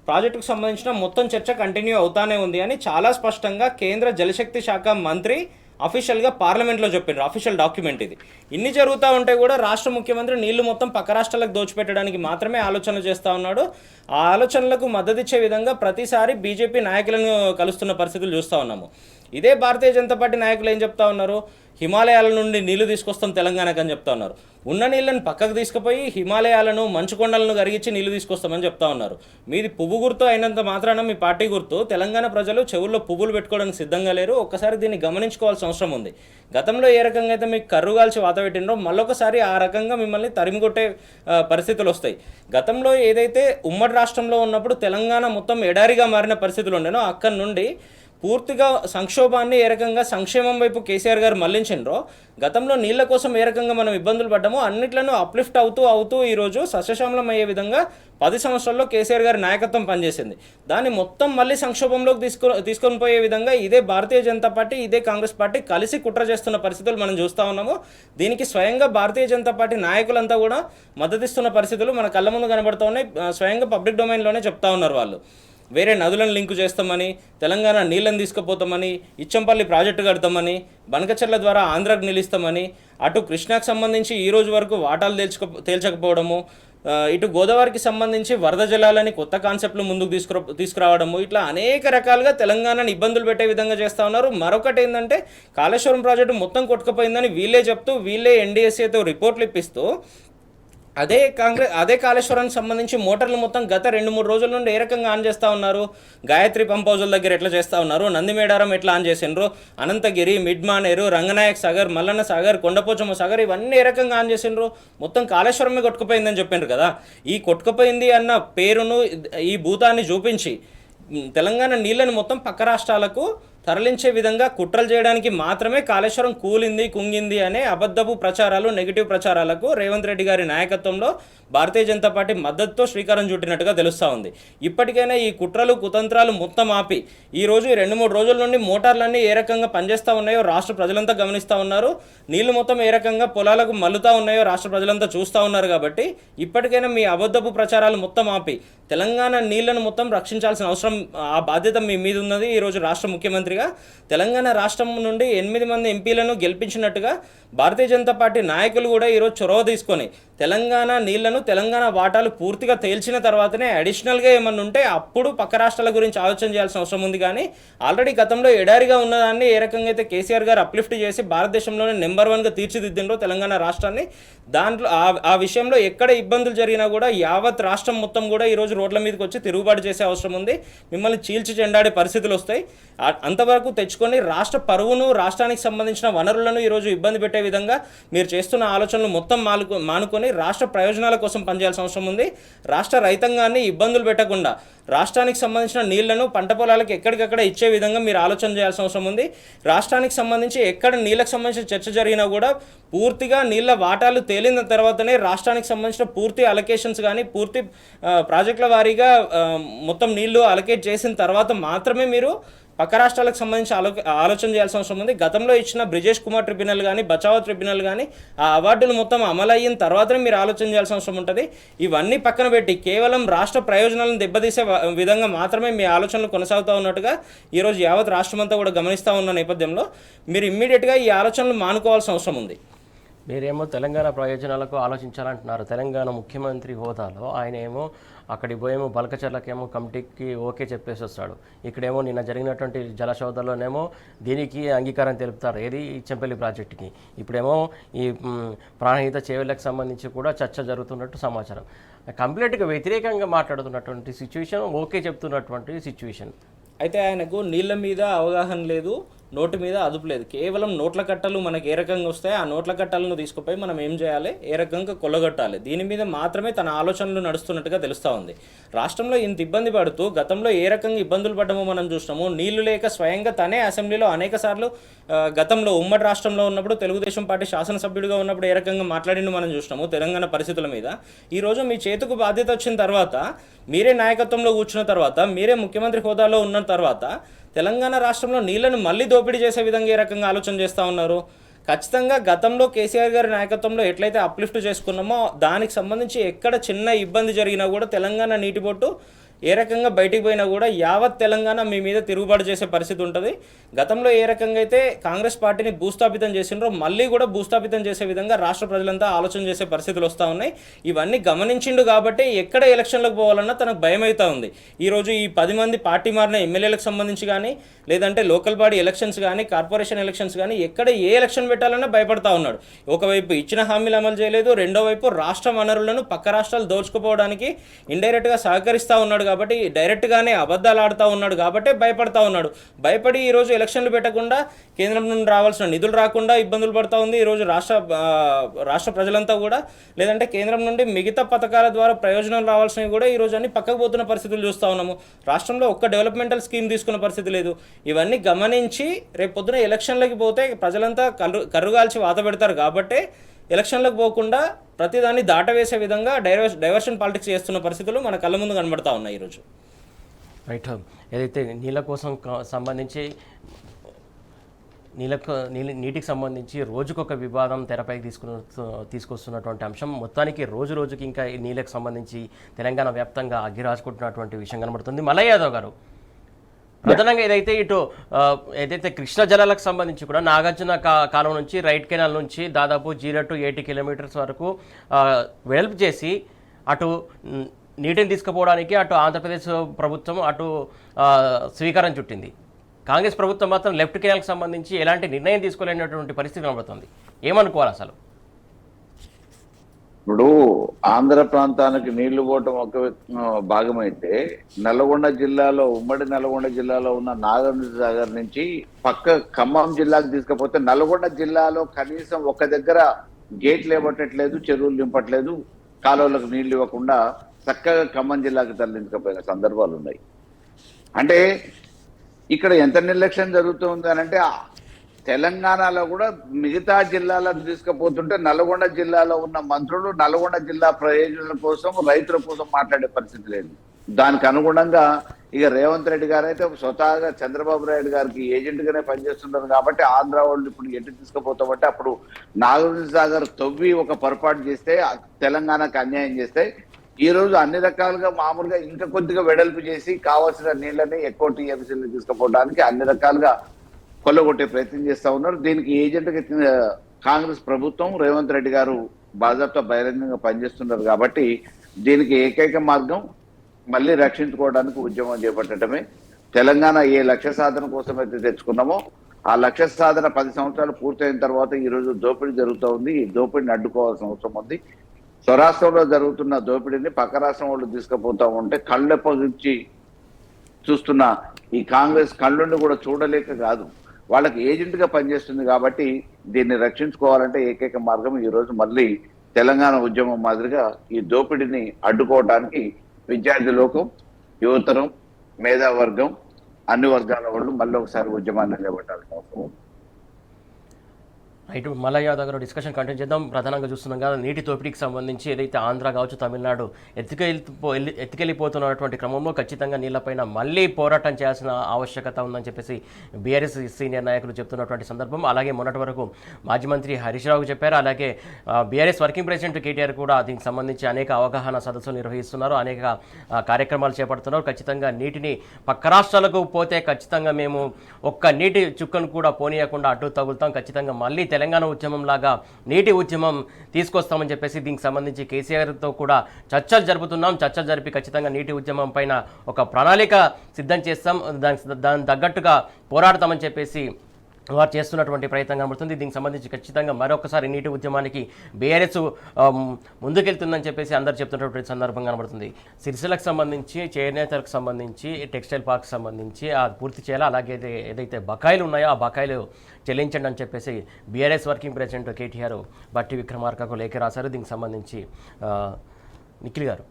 ప్రాజెక్టుకు సంబంధించిన మొత్తం చర్చ కంటిన్యూ అవుతానే ఉంది అని చాలా స్పష్టంగా కేంద్ర జలశక్తి శాఖ మంత్రి అఫీషియల్గా పార్లమెంట్లో చెప్పారు. అఫీషియల్ డాక్యుమెంట్ ఇది. ఇన్ని జరుగుతూ ఉంటే కూడా రాష్ట్ర ముఖ్యమంత్రి నీళ్లు మొత్తం పక్క రాష్ట్రాలకు దోచిపెట్టడానికి మాత్రమే ఆలోచనలు చేస్తూ ఉన్నాడు. ఆ ఆలోచనలకు మద్దతు ఇచ్చే విధంగా ప్రతిసారి బీజేపీ నాయకులను కలుస్తున్న పరిస్థితులు చూస్తూ ఉన్నాము. ఇదే భారతీయ జనతా పార్టీ నాయకులు ఏం చెప్తా ఉన్నారు, హిమాలయాల నుండి నీళ్లు తీసుకొస్తాం తెలంగాణకు అని చెప్తా ఉన్నారు. ఉన్న నీళ్ళని పక్కకు తీసుకుపోయి హిమాలయాలను, మంచు కొండలను కరిగించి నీళ్లు తీసుకొస్తామని చెప్తా ఉన్నారు. మీది పువ్వు గుర్తు అయినంత మాత్రాన మీ పార్టీ గుర్తు, తెలంగాణ ప్రజలు చెవుల్లో పువ్వులు పెట్టుకోవడానికి సిద్ధంగా లేరు. ఒక్కసారి దీన్ని గమనించుకోవాల్సిన అవసరం ఉంది. గతంలో ఏ రకంగా అయితే మీకు కర్రుగాల్చి వాత పెట్టినరో మళ్ళొకసారి ఆ రకంగా మిమ్మల్ని తరిమికొట్టే పరిస్థితులు వస్తాయి. గతంలో ఏదైతే ఉమ్మడి రాష్ట్రంలో ఉన్నప్పుడు తెలంగాణ మొత్తం ఎడారిగా మారిన పరిస్థితులు ఉండేనో అక్కడి నుండి పూర్తిగా సంక్షోభాన్ని ఏ రకంగా సంక్షేమం వైపు కేసీఆర్ గారు మళ్లించిండ్రో, గతంలో నీళ్ల కోసం ఏ రకంగా మనం ఇబ్బందులు పడ్డామో అన్నిట్లను అప్లిఫ్ట్ అవుతూ ఈరోజు సస్యశ్యామలం అయ్యే విధంగా 10 సంవత్సరాల్లో కేసీఆర్ గారి నాయకత్వం పనిచేసింది. దాన్ని మొత్తం మళ్ళీ సంక్షోభంలోకి తీసుకొని పోయే విధంగా ఇదే భారతీయ జనతా పార్టీ, ఇదే కాంగ్రెస్ పార్టీ కలిసి కుట్ర చేస్తున్న పరిస్థితులు మనం చూస్తూ ఉన్నాము. దీనికి స్వయంగా భారతీయ జనతా పార్టీ నాయకులంతా కూడా మద్దతిస్తున్న పరిస్థితులు మన కళ్ళ ముందు కనబడుతూ ఉన్నాయి. స్వయంగా పబ్లిక్ డొమైన్లోనే చెప్తా ఉన్నారు వాళ్ళు. వేరే నదులను లింకు చేస్తామని, తెలంగాణ నీళ్ళని తీసుకుపోతామని, ఇచ్చంపల్లి ప్రాజెక్టు కడతామని, బనకచెర్ల ద్వారా ఆంధ్రాకు నిలుస్తామని, అటు కృష్ణాకు సంబంధించి ఈ రోజు వరకు వాటాలు తేల్చకపోవడము, ఇటు గోదావరికి సంబంధించి వరద జలాలని కొత్త కాన్సెప్ట్లు ముందుకు తీసుకురావడము, ఇట్లా అనేక రకాలుగా తెలంగాణను ఇబ్బందులు పెట్టే విధంగా చేస్తూ ఉన్నారు. మరొకటి ఏంటంటే కాళేశ్వరం ప్రాజెక్టు మొత్తం కొట్టుకుపోయిందని వీళ్ళే చెప్తూ వీళ్ళే ఎన్డీఎస్ఏతో రిపోర్ట్లు ఇప్పిస్తూ అదే కాళేశ్వరానికి సంబంధించి మోటార్లు మొత్తం గత 2-3 రోజుల నుండి ఏ రకంగా ఆన్ చేస్తూ ఉన్నారు, గాయత్రి పంప్ హౌజుల దగ్గర ఎట్లా చేస్తూ ఉన్నారు, నందిమేడారం ఎట్లా ఆన్ చేసిండ్రు, అనంతగిరి, మిడ్మానేరు, రంగనాయక్ సాగర్, మల్లన్న సాగర్, కొండపోచమ్మ సాగర్ ఇవన్నీ ఏ రకంగా ఆన్ చేసిండ్రు, మొత్తం కాళేశ్వరమే కొట్టుకుపోయిందని చెప్పిండ్రు కదా. ఈ కొట్టుకుపోయింది అన్న పేరును ఈ భూతాన్ని చూపించి తెలంగాణ నీళ్ళని మొత్తం పక్క రాష్ట్రాలకు తరలించే విధంగా కుట్రలు చేయడానికి మాత్రమే కాళేశ్వరం కూలింది కుంగింది అనే అబద్ధపు ప్రచారాలు, నెగిటివ్ ప్రచారాలకు రేవంత్ రెడ్డి గారి నాయకత్వంలో భారతీయ జనతా పార్టీ మద్దతుతో శ్రీకారం చుట్టినట్టుగా తెలుస్తూ ఉంది. ఇప్పటికైనా ఈ కుట్రలు కుతంత్రాలు మొత్తం ఆపి ఈరోజు 2-3 రోజుల నుండి మోటార్లన్నీ ఏ రకంగా పనిచేస్తూ ఉన్నాయో రాష్ట్ర ప్రజలంతా గమనిస్తూ ఉన్నారు, నీళ్లు మొత్తం ఏ రకంగా పొలాలకు మల్లుతూ ఉన్నాయో రాష్ట్ర ప్రజలంతా చూస్తూ ఉన్నారు. కాబట్టి ఇప్పటికైనా మీ అబద్ధపు ప్రచారాలు మొత్తం ఆపి తెలంగాణ నీళ్లను మొత్తం రక్షించాల్సిన అవసరం, ఆ బాధ్యత మీ మీద ఉన్నది. ఈరోజు రాష్ట్ర ముఖ్యమంత్రిగా తెలంగాణ రాష్ట్రం నుండి 8 మంది ఎంపీలను గెలిపించినట్టుగా భారతీయ జనతా పార్టీ నాయకులు కూడా ఈరోజు చొరవ తీసుకొని తెలంగాణ నీళ్లను, తెలంగాణ వాటాలు పూర్తిగా తేల్చిన తర్వాతనే అడిషనల్గా ఏమన్నా ఉంటే అప్పుడు పక్క రాష్ట్రాల గురించి ఆలోచన చేయాల్సిన అవసరం ఉంది. కానీ ఆల్రెడీ గతంలో ఎడారిగా ఉన్నదాన్ని ఏ రకంగా అయితే కేసీఆర్ గారు అప్లిఫ్ట్ చేసి భారతదేశంలోనే నెంబర్ 1గా తీర్చిదిద్దిండ్రో తెలంగాణ రాష్ట్రాన్ని, దాంట్లో ఆ విషయంలో ఎక్కడ ఇబ్బందులు జరిగినా కూడా యావత్ రాష్ట్రం మొత్తం కూడా ఈరోజు రోడ్ల మీదకి వచ్చి తిరుగుబాటు చేసే అవసరం ఉంది. మిమ్మల్ని చీల్చి చెండాడే పరిస్థితులు వస్తాయి. అంతవరకు తెచ్చుకొని రాష్ట్ర పరువును, రాష్ట్రానికి సంబంధించిన వనరులను ఈరోజు ఇబ్బంది పెట్టే విధంగా మీరు చేస్తున్న ఆలోచనలు మొత్తం మానుకొని రాష్ట్ర ప్రయోజనాల కోసం పనిచేయాల్సిన అవసరం ఉంది. రాష్ట్ర రైతాంగాన్ని ఇబ్బందులు పెట్టకుండా రాష్ట్రానికి సంబంధించిన నీళ్లను పంట పొలాలకు ఎక్కడికక్కడ ఇచ్చే విధంగా మీరు ఆలోచన చేయాల్సిన అవసరం ఉంది. రాష్ట్రానికి సంబంధించి ఎక్కడ నీళ్ళకు సంబంధించిన చర్చ జరిగినా కూడా పూర్తిగా నీళ్ళ వాటాలు తేలిన తర్వాతనే రాష్ట్రానికి సంబంధించిన పూర్తి అలొకేషన్స్ కానీ పూర్తి ప్రాజెక్టుల వారీగా మొత్తం నీళ్లు అలొకేట్ చేసిన తర్వాత మాత్రమే మీరు పక్క రాష్ట్రాలకు సంబంధించి ఆలోచన చేయాల్సిన అవసరం ఉంది. గతంలో ఇచ్చిన బ్రిజేష్ కుమార్ ట్రిబ్యునల్ కానీ బచావో ట్రిబ్యునల్ కానీ ఆ అవార్డులు మొత్తం అమలు అయిన తర్వాతనే మీరు ఆలోచన చేయాల్సిన అవసరం ఉంటుంది. ఇవన్నీ పక్కన పెట్టి కేవలం రాష్ట్ర ప్రయోజనాలను దెబ్బతీసే విధంగా మాత్రమే మీ ఆలోచనలు కొనసాగుతూ ఉన్నట్టుగా ఈరోజు యావత్ రాష్ట్రం అంతా కూడా గమనిస్తూ ఉన్న నేపథ్యంలో మీరు ఇమ్మీడియట్గా ఈ ఆలోచనలు మానుకోవాల్సిన అవసరం ఉంది. మీరేమో తెలంగాణ ప్రయోజనాలకు ఆలోచించాలంటున్నారు. తెలంగాణ ముఖ్యమంత్రి హోదాలో ఆయన ఏమో అక్కడికి పోయేమో బల్కచర్లకేమో కమిటీకి ఓకే చెప్పేసి వస్తాడు. ఇక్కడేమో నిన్న జరిగినటువంటి జలశోధనలోనేమో దీనికి అంగీకారం తెలుపుతారు, ఏది చెంపల్లి ప్రాజెక్టుకి. ఇప్పుడేమో ఈ ప్రాణహిత చేవెళ్ళకు సంబంధించి కూడా చర్చ జరుగుతున్నట్టు సమాచారం. కంప్లీట్గా వ్యతిరేకంగా మాట్లాడుతున్నటువంటి సిచ్యువేషన్, ఓకే చెప్తున్నటువంటి సిచ్యువేషన్. అయితే ఆయనకు నీళ్ళ మీద అవగాహన లేదు, నోటి మీద అదుపు లేదు. కేవలం నోట్ల కట్టలు మనకి ఏ రకంగా వస్తాయి, ఆ నోట్ల కట్టలను తీసుకుపోయి మనం ఏం చేయాలి, ఏ రకంగా కొల్లగొట్టాలి, దీని మీద మాత్రమే తన ఆలోచనలు నడుస్తున్నట్టుగా తెలుస్తూ ఉంది. రాష్ట్రంలో ఇంత ఇబ్బంది పడుతూ గతంలో ఏ రకంగా ఇబ్బందులు పడ్డామో మనం చూసినాము. నీళ్లు లేక స్వయంగా తనే అసెంబ్లీలో అనేక సార్లు గతంలో ఉమ్మడి రాష్ట్రంలో ఉన్నప్పుడు తెలుగుదేశం పార్టీ శాసనసభ్యుడిగా ఉన్నప్పుడు ఏ రకంగా మాట్లాడిండు మనం చూసినాము తెలంగాణ పరిస్థితుల మీద. ఈరోజు మీ చేతుకు బాధ్యత వచ్చిన తర్వాత, మీరే నాయకత్వంలో కూర్చున్న తర్వాత, మీరే ముఖ్యమంత్రి హోదాలో ఉన్న తర్వాత తెలంగాణ రాష్ట్రంలో నీళ్లను మళ్ళీ దోపిడీ చేసే విధంగా ఏ రకంగా ఆలోచన చేస్తూ ఉన్నారు. ఖచ్చితంగా గతంలో కేసీఆర్ గారి నాయకత్వంలో ఎట్లయితే అప్లిఫ్ట్ చేసుకున్నామో దానికి సంబంధించి ఎక్కడ చిన్న ఇబ్బంది జరిగినా కూడా తెలంగాణ నీటి బొట్టు ఏ రకంగా బయటికి పోయినా కూడా యావత్ తెలంగాణ మీ మీద తిరుగుబాటు చేసే పరిస్థితి ఉంటుంది. గతంలో ఏ రకంగా అయితే కాంగ్రెస్ పార్టీని భూస్థాపితం చేసినారో మళ్ళీ కూడా భూస్థాపితం చేసే విధంగా రాష్ట్ర ప్రజలంతా ఆలోచన చేసే పరిస్థితులు వస్తూ ఉన్నాయి. ఇవన్నీ గమనించిండు కాబట్టి ఎక్కడ ఎలక్షన్లకు పోవాలన్నా తనకు భయం అవుతూ ఉంది. ఈరోజు ఈ 10 మంది పార్టీ మారిన ఎమ్మెల్యేలకు సంబంధించి కానీ, లేదంటే లోకల్ బాడీ ఎలక్షన్స్ కానీ, కార్పొరేషన్ ఎలక్షన్స్ కానీ, ఎక్కడ ఏ ఎలక్షన్ పెట్టాలన్నా భయపడతా ఉన్నాడు. ఒకవైపు ఇచ్చిన హామీలు అమలు చేయలేదు, రెండో వైపు రాష్ట్ర వనరులను పక్క రాష్ట్రాలు దోచుకుపోవడానికి ఇండైరెక్ట్గా సహకరిస్తూ ఉన్నాడు. కాబట్టి డైరెక్ట్గానే అబద్ధాలు ఆడుతూ ఉన్నాడు కాబట్టి భయపడతా ఉన్నాడు. భయపడి ఈరోజు ఎలక్షన్లు పెట్టకుండా కేంద్రం నుండి రావాల్సిన నిధులు రాకుండా ఇబ్బందులు పడుతూ ఉంది ఈరోజు రాష్ట్ర ప్రజలంతా కూడా. లేదంటే కేంద్రం నుండి మిగతా పథకాల ద్వారా ప్రయోజనాలు రావాల్సినవి కూడా ఈరోజు అన్ని పక్కకు పోతున్న పరిస్థితులు చూస్తూ ఉన్నాము. రాష్ట్రంలో ఒక్క డెవలప్మెంటల్ స్కీమ్ తీసుకున్న పరిస్థితి లేదు. ఇవన్నీ గమనించి రేపు పొద్దున ఎలక్షన్లకి పోతే ప్రజలంతా కర్రుగాల్చి వాత పెడతారు. కాబట్టి ఎలక్షన్లకు పోకుండా ప్రతిదాన్ని దాటవేసే విధంగా డైవర్షన్ పాలిటిక్స్ చేస్తున్న పరిస్థితులు మన కళ్ళ ముందు కనబడతా ఉన్నాయి ఈరోజు. రైట్. ఏదైతే నీళ్ళ కోసం సంబంధించి నీటికి సంబంధించి రోజుకొక వివాదం తెరపైకి తీసుకొస్తున్నటువంటి అంశం మొత్తానికి రోజుకి ఇంకా నీళ్ళకి సంబంధించి తెలంగాణ వ్యాప్తంగా అగ్గిరాసుకుంటున్నటువంటి విషయం కనబడుతుంది. మల్లయ్య యాదవ్ గారు, ప్రధానంగా ఏదైతే కృష్ణా జలాలకు సంబంధించి కూడా నాగార్జున కాలం నుంచి రైట్ కెనాల్ నుంచి దాదాపు 0 to 80 కిలోమీటర్స్ వరకు వెడల్పు చేసి అటు నీటిని తీసుకుపోవడానికి అటు ఆంధ్రప్రదేశ్ ప్రభుత్వం అటు స్వీకారం చుట్టింది. కాంగ్రెస్ ప్రభుత్వం మాత్రం లెఫ్ట్ కెనాల్కి సంబంధించి ఎలాంటి నిర్ణయం తీసుకోలేనటువంటి పరిస్థితి కనబడుతుంది. ఏమనుకోవాలి అసలు? ఇప్పుడు ఆంధ్ర ప్రాంతానికి నీళ్లు పోవటం ఒక భాగమైతే నల్గొండ జిల్లాలో, ఉమ్మడి నల్గొండ జిల్లాలో ఉన్న నాగార్జున సాగర్ నుంచి పక్క ఖమ్మం జిల్లాకు తీసుకపోతే నల్గొండ జిల్లాలో కనీసం ఒక దగ్గర గేట్లు ఇవ్వట్లేదు, చెరువులు నింపట్లేదు, కాలువలకు నీళ్లు ఇవ్వకుండా చక్కగా ఖమ్మం జిల్లాకు తరలించకపోయిన సందర్భాలు ఉన్నాయి. అంటే ఇక్కడ ఎంత నిర్లక్ష్యం జరుగుతుంది అని అంటే, తెలంగాణలో కూడా మిగతా జిల్లాలకు తీసుకుపోతుంటే నల్గొండ జిల్లాలో ఉన్న మంత్రులు నల్గొండ జిల్లా ప్రయోజనాల కోసం, రైతుల కోసం మాట్లాడే పరిస్థితి లేదు. దానికి అనుగుణంగా ఇక రేవంత్ రెడ్డి గారు అయితే స్వతహాగా చంద్రబాబు నాయుడు గారికి ఏజెంట్ గానే పనిచేస్తున్నారు కాబట్టి ఆంధ్ర వాళ్ళు ఇప్పుడు ఎటు తీసుకుపోతామంటే అప్పుడు నాగార్జున సాగర్ తవ్వి ఒక పొరపాటు చేస్తే తెలంగాణకు అన్యాయం చేస్తే ఈ రోజు అన్ని రకాలుగా మామూలుగా ఇంకా కొద్దిగా వెడల్పు చేసి కావాల్సిన నీళ్ళని ఎక్కువ టీఎంసీలు తీసుకుపోవడానికి అన్ని రకాలుగా కొల్లగొట్టే ప్రయత్నం చేస్తా ఉన్నారు. దీనికి ఏజెంట్గా కాంగ్రెస్ ప్రభుత్వం, రేవంత్ రెడ్డి గారు బాధ్యత బహిరంగంగా పనిచేస్తున్నారు కాబట్టి దీనికి ఏకైక మార్గం మళ్ళీ రక్షించుకోవడానికి ఉద్యమం చేపట్టడమే. తెలంగాణ ఏ లక్ష్య సాధన కోసం అయితే తెచ్చుకున్నామో ఆ లక్ష్య సాధన 10 సంవత్సరాలు పూర్తయిన తర్వాత ఈ రోజు దోపిడీ జరుగుతూ ఉంది. ఈ దోపిడీని అడ్డుకోవాల్సిన అవసరం ఉంది. స్వరాష్ట్రంలో జరుగుతున్న దోపిడీని పక్క రాష్ట్రం వాళ్ళు తీసుకుపోతా ఉంటే కళ్ళెప్పగించి చూస్తున్న ఈ కాంగ్రెస్ కళ్ళుండి కూడా చూడలేక కాదు, వాళ్ళకి ఏజెంట్ గా పనిచేస్తుంది కాబట్టి దీన్ని రక్షించుకోవాలంటే ఏకైక మార్గం ఈ రోజు మళ్ళీ తెలంగాణ ఉద్యమం మాదిరిగా ఈ దోపిడీని అడ్డుకోవడానికి విద్యార్థి లోకం, యువతరం, మేధావర్గం, అన్ని వర్గాల వాళ్ళు మళ్ళీ ఒకసారి ఉద్యమాన్ని చేపట్టాల్సిన అవసరం. రైట్, మల్లయ్య యాదవ్ గారు డిస్కషన్ కంటిన్యూ చేద్దాం. ప్రధానంగా చూస్తున్నాం కదా, నీటి దోపిడీకి సంబంధించి ఏదైతే ఆంధ్ర కావచ్చు, తమిళనాడు ఎత్తుకెళ్ళిపోతున్నటువంటి క్రమంలో ఖచ్చితంగా నీళ్లపైన మళ్ళీ పోరాటం చేయాల్సిన ఆవశ్యకత ఉందని చెప్పేసి బీఆర్ఎస్ సీనియర్ నాయకులు చెప్తున్నటువంటి సందర్భం. అలాగే మొన్నటి వరకు మాజీ మంత్రి హరీష్ రావు చెప్పారు. అలాగే బీఆర్ఎస్ వర్కింగ్ ప్రెసిడెంట్ కేటీఆర్ కూడా దీనికి సంబంధించి అనేక అవగాహన సదస్సులు నిర్వహిస్తున్నారు, అనేక కార్యక్రమాలు చేపడుతున్నారు. ఖచ్చితంగా నీటిని పక్క రాష్ట్రాలకు పోతే ఖచ్చితంగా మేము ఒక్క నీటి చుక్కను కూడా పోనీయకుండా అడ్డు తగులుతాం, ఖచ్చితంగా మళ్ళీ తెలంగాణ ఉద్యమం లాగా నీటి ఉద్యమం తీసుకొస్తామని చెప్పేసి దీనికి సంబంధించి కేసీఆర్తో కూడా చర్చలు జరుపుతున్నాం. చర్చలు జరిపి ఖచ్చితంగా నీటి ఉద్యమం పైన ఒక ప్రణాళిక సిద్ధం చేస్తాం, దానికి తగ్గట్టుగా పోరాడతామని చెప్పేసి వారు చేస్తున్నటువంటి ప్రయత్నం కనబడుతుంది. దీనికి సంబంధించి ఖచ్చితంగా మరొకసారి నీటి ఉద్యమానికి బీఆర్ఎస్ ముందుకెళ్తుందని చెప్పేసి అందరు చెప్తున్నటువంటి సందర్భం కనబడుతుంది. సిరిసిల్లకు సంబంధించి, చేనేతలకు సంబంధించి, టెక్స్టైల్ పార్క్ సంబంధించి అది పూర్తి చేయాలి. అలాగే ఏదైతే బకాయిలు ఉన్నాయో ఆ బకాయిలు చెల్లించండి అని చెప్పేసి బీఆర్ఎస్ వర్కింగ్ ప్రెసిడెంట్ కేటీఆర్ బట్టి విక్రమార్కకు లేఖ రాశారు. దీనికి సంబంధించి నిఖిల్ గారు